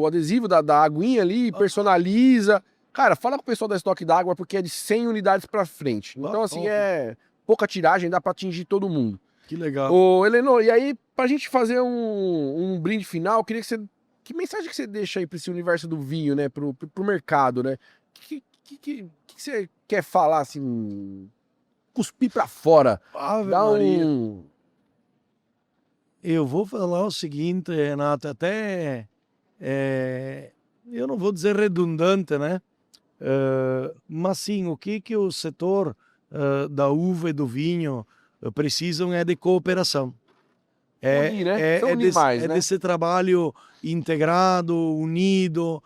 adesivo da aguinha ali, personaliza. Cara, fala com o pessoal da estoque d'água porque é de 100 unidades pra frente. Então, assim, é pouca tiragem, dá pra atingir todo mundo. Que legal. Ô, Heleno, e aí, pra gente fazer um brinde final, eu queria que você... Que mensagem que você deixa aí pra esse universo do vinho, né? Pro mercado, né? Que você quer falar, assim... Cuspir pra fora. Ave Dá Maria. um... Eu vou falar o seguinte, Renato, até eu não vou dizer redundante, né? Mas sim, o que o setor da uva e do vinho precisam é de cooperação. Unir, né? São unir mais, né? Desse trabalho integrado, unido,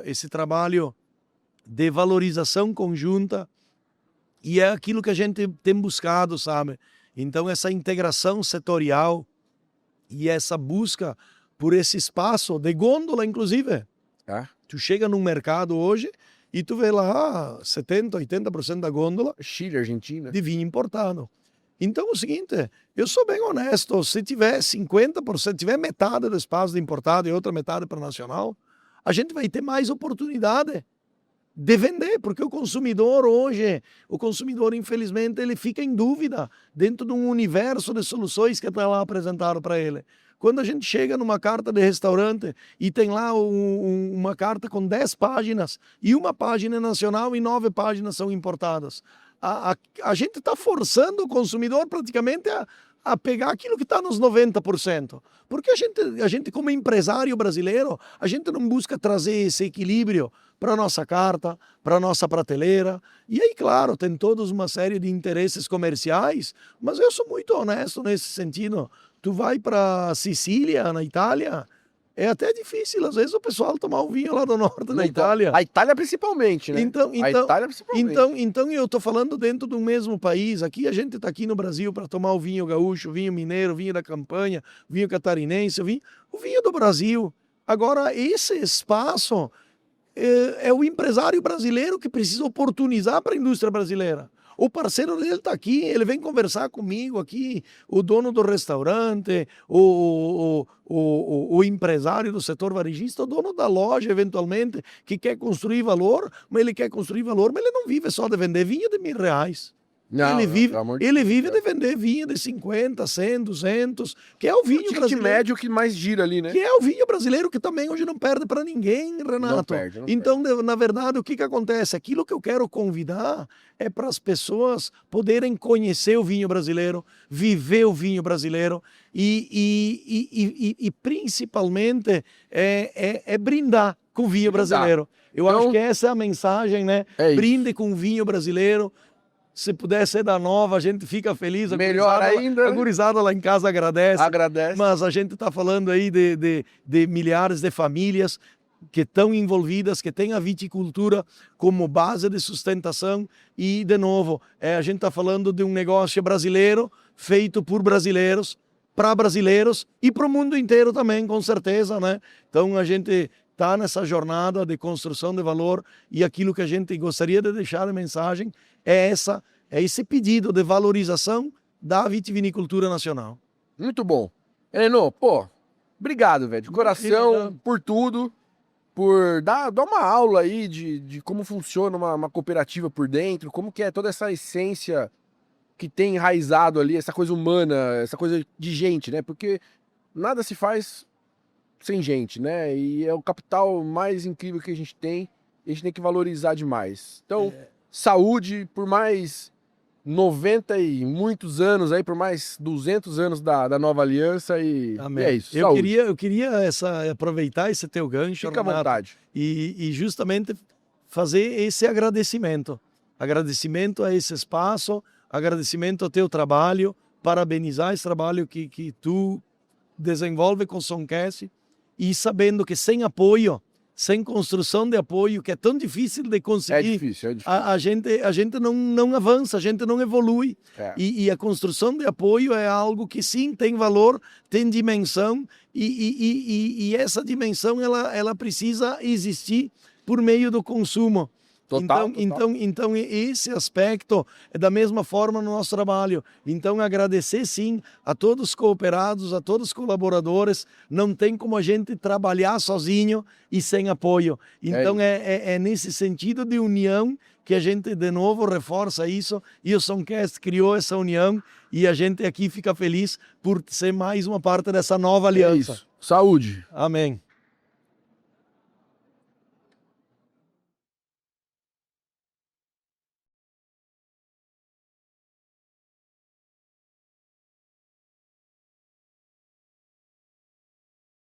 esse trabalho de valorização conjunta, e é aquilo que a gente tem buscado, sabe? Então, essa integração setorial e essa busca por esse espaço de gôndola, inclusive. Tu chega num mercado hoje e tu vê lá 70%, 80% da gôndola Chile, Argentina. de vinho importado. Então, é o seguinte, eu sou bem honesto, se tiver 50%, tiver metade do espaço de importado e outra metade para nacional, a gente vai ter mais oportunidade de vender, porque o consumidor hoje, infelizmente, ele fica em dúvida dentro de um universo de soluções que está lá apresentado para ele. Quando a gente chega numa carta de restaurante e tem lá uma carta com 10 páginas e uma página é nacional e 9 páginas são importadas, a gente está forçando o consumidor praticamente a pegar aquilo que está nos 90%. Porque a gente, como empresário brasileiro, a gente não busca trazer esse equilíbrio para a nossa carta, para a nossa prateleira. E aí, claro, tem toda uma série de interesses comerciais, mas eu sou muito honesto nesse sentido. Tu vai para Sicília, na Itália, é até difícil, às vezes, o pessoal tomar um vinho lá do norte da Itália. A Itália principalmente, né? A Itália principalmente. Então eu estou falando dentro do mesmo país. Aqui a gente está aqui no Brasil para tomar o vinho gaúcho, o vinho mineiro, o vinho da campanha, o vinho catarinense, o vinho do Brasil. Agora, esse espaço é o empresário brasileiro que precisa oportunizar para a indústria brasileira. O parceiro dele está aqui, ele vem conversar comigo aqui, o dono do restaurante, o empresário do setor varejista, o dono da loja, eventualmente, que quer construir valor, mas ele não vive só de vender vinho de R$1.000. Não, ele vive de vender vinho de 50, 100, 200, que é o vinho brasileiro. Médio que mais gira ali, né? Que é o vinho brasileiro que também hoje não perde para ninguém, Renato. Não perde. Então, na verdade, o que acontece? Aquilo que eu quero convidar é para as pessoas poderem conhecer o vinho brasileiro, viver o vinho brasileiro e principalmente brindar com o vinho brasileiro. Eu acho que essa é a mensagem, né? Brinde com o vinho brasileiro. Se puder ser da Nova, a gente fica feliz. Melhor ainda. A gurizada lá em casa agradece. Agradece. Mas a gente está falando aí de milhares de famílias que estão envolvidas, que têm a viticultura como base de sustentação. E, de novo, a gente está falando de um negócio brasileiro, feito por brasileiros, para brasileiros e para o mundo inteiro também, com certeza, né? Então, a gente está nessa jornada de construção de valor e aquilo que a gente gostaria de deixar de mensagem é esse pedido de valorização da vitivinicultura nacional. Muito bom. Heleno, obrigado, velho, de coração, por tudo, por dar uma aula aí de como funciona uma cooperativa por dentro, como que é toda essa essência que tem enraizado ali, essa coisa humana, essa coisa de gente, né? Porque nada se faz sem gente, né? E é o capital mais incrível que a gente tem que valorizar demais. Então, saúde por mais 90 e muitos anos aí, por mais 200 anos da Nova Aliança e é isso. Eu queria aproveitar esse teu gancho, Fica à vontade. E justamente fazer esse agradecimento. Agradecimento a esse espaço, agradecimento ao teu trabalho, parabenizar esse trabalho que tu desenvolve com o Soncast, e sabendo que sem apoio, sem construção de apoio, que é tão difícil de conseguir, É difícil, é difícil. a gente não avança, a gente não evolui. É. E a construção de apoio é algo que sim tem valor, tem dimensão, e essa dimensão ela precisa existir por meio do consumo. Total, Então, esse aspecto é da mesma forma no nosso trabalho. Então, agradecer sim a todos os cooperados, a todos os colaboradores. Não tem como a gente trabalhar sozinho e sem apoio. Então, é nesse sentido de união que a gente, de novo, reforça isso. E o Soncast criou essa união, e a gente aqui fica feliz por ser mais uma parte dessa nova aliança. Saúde. Amém.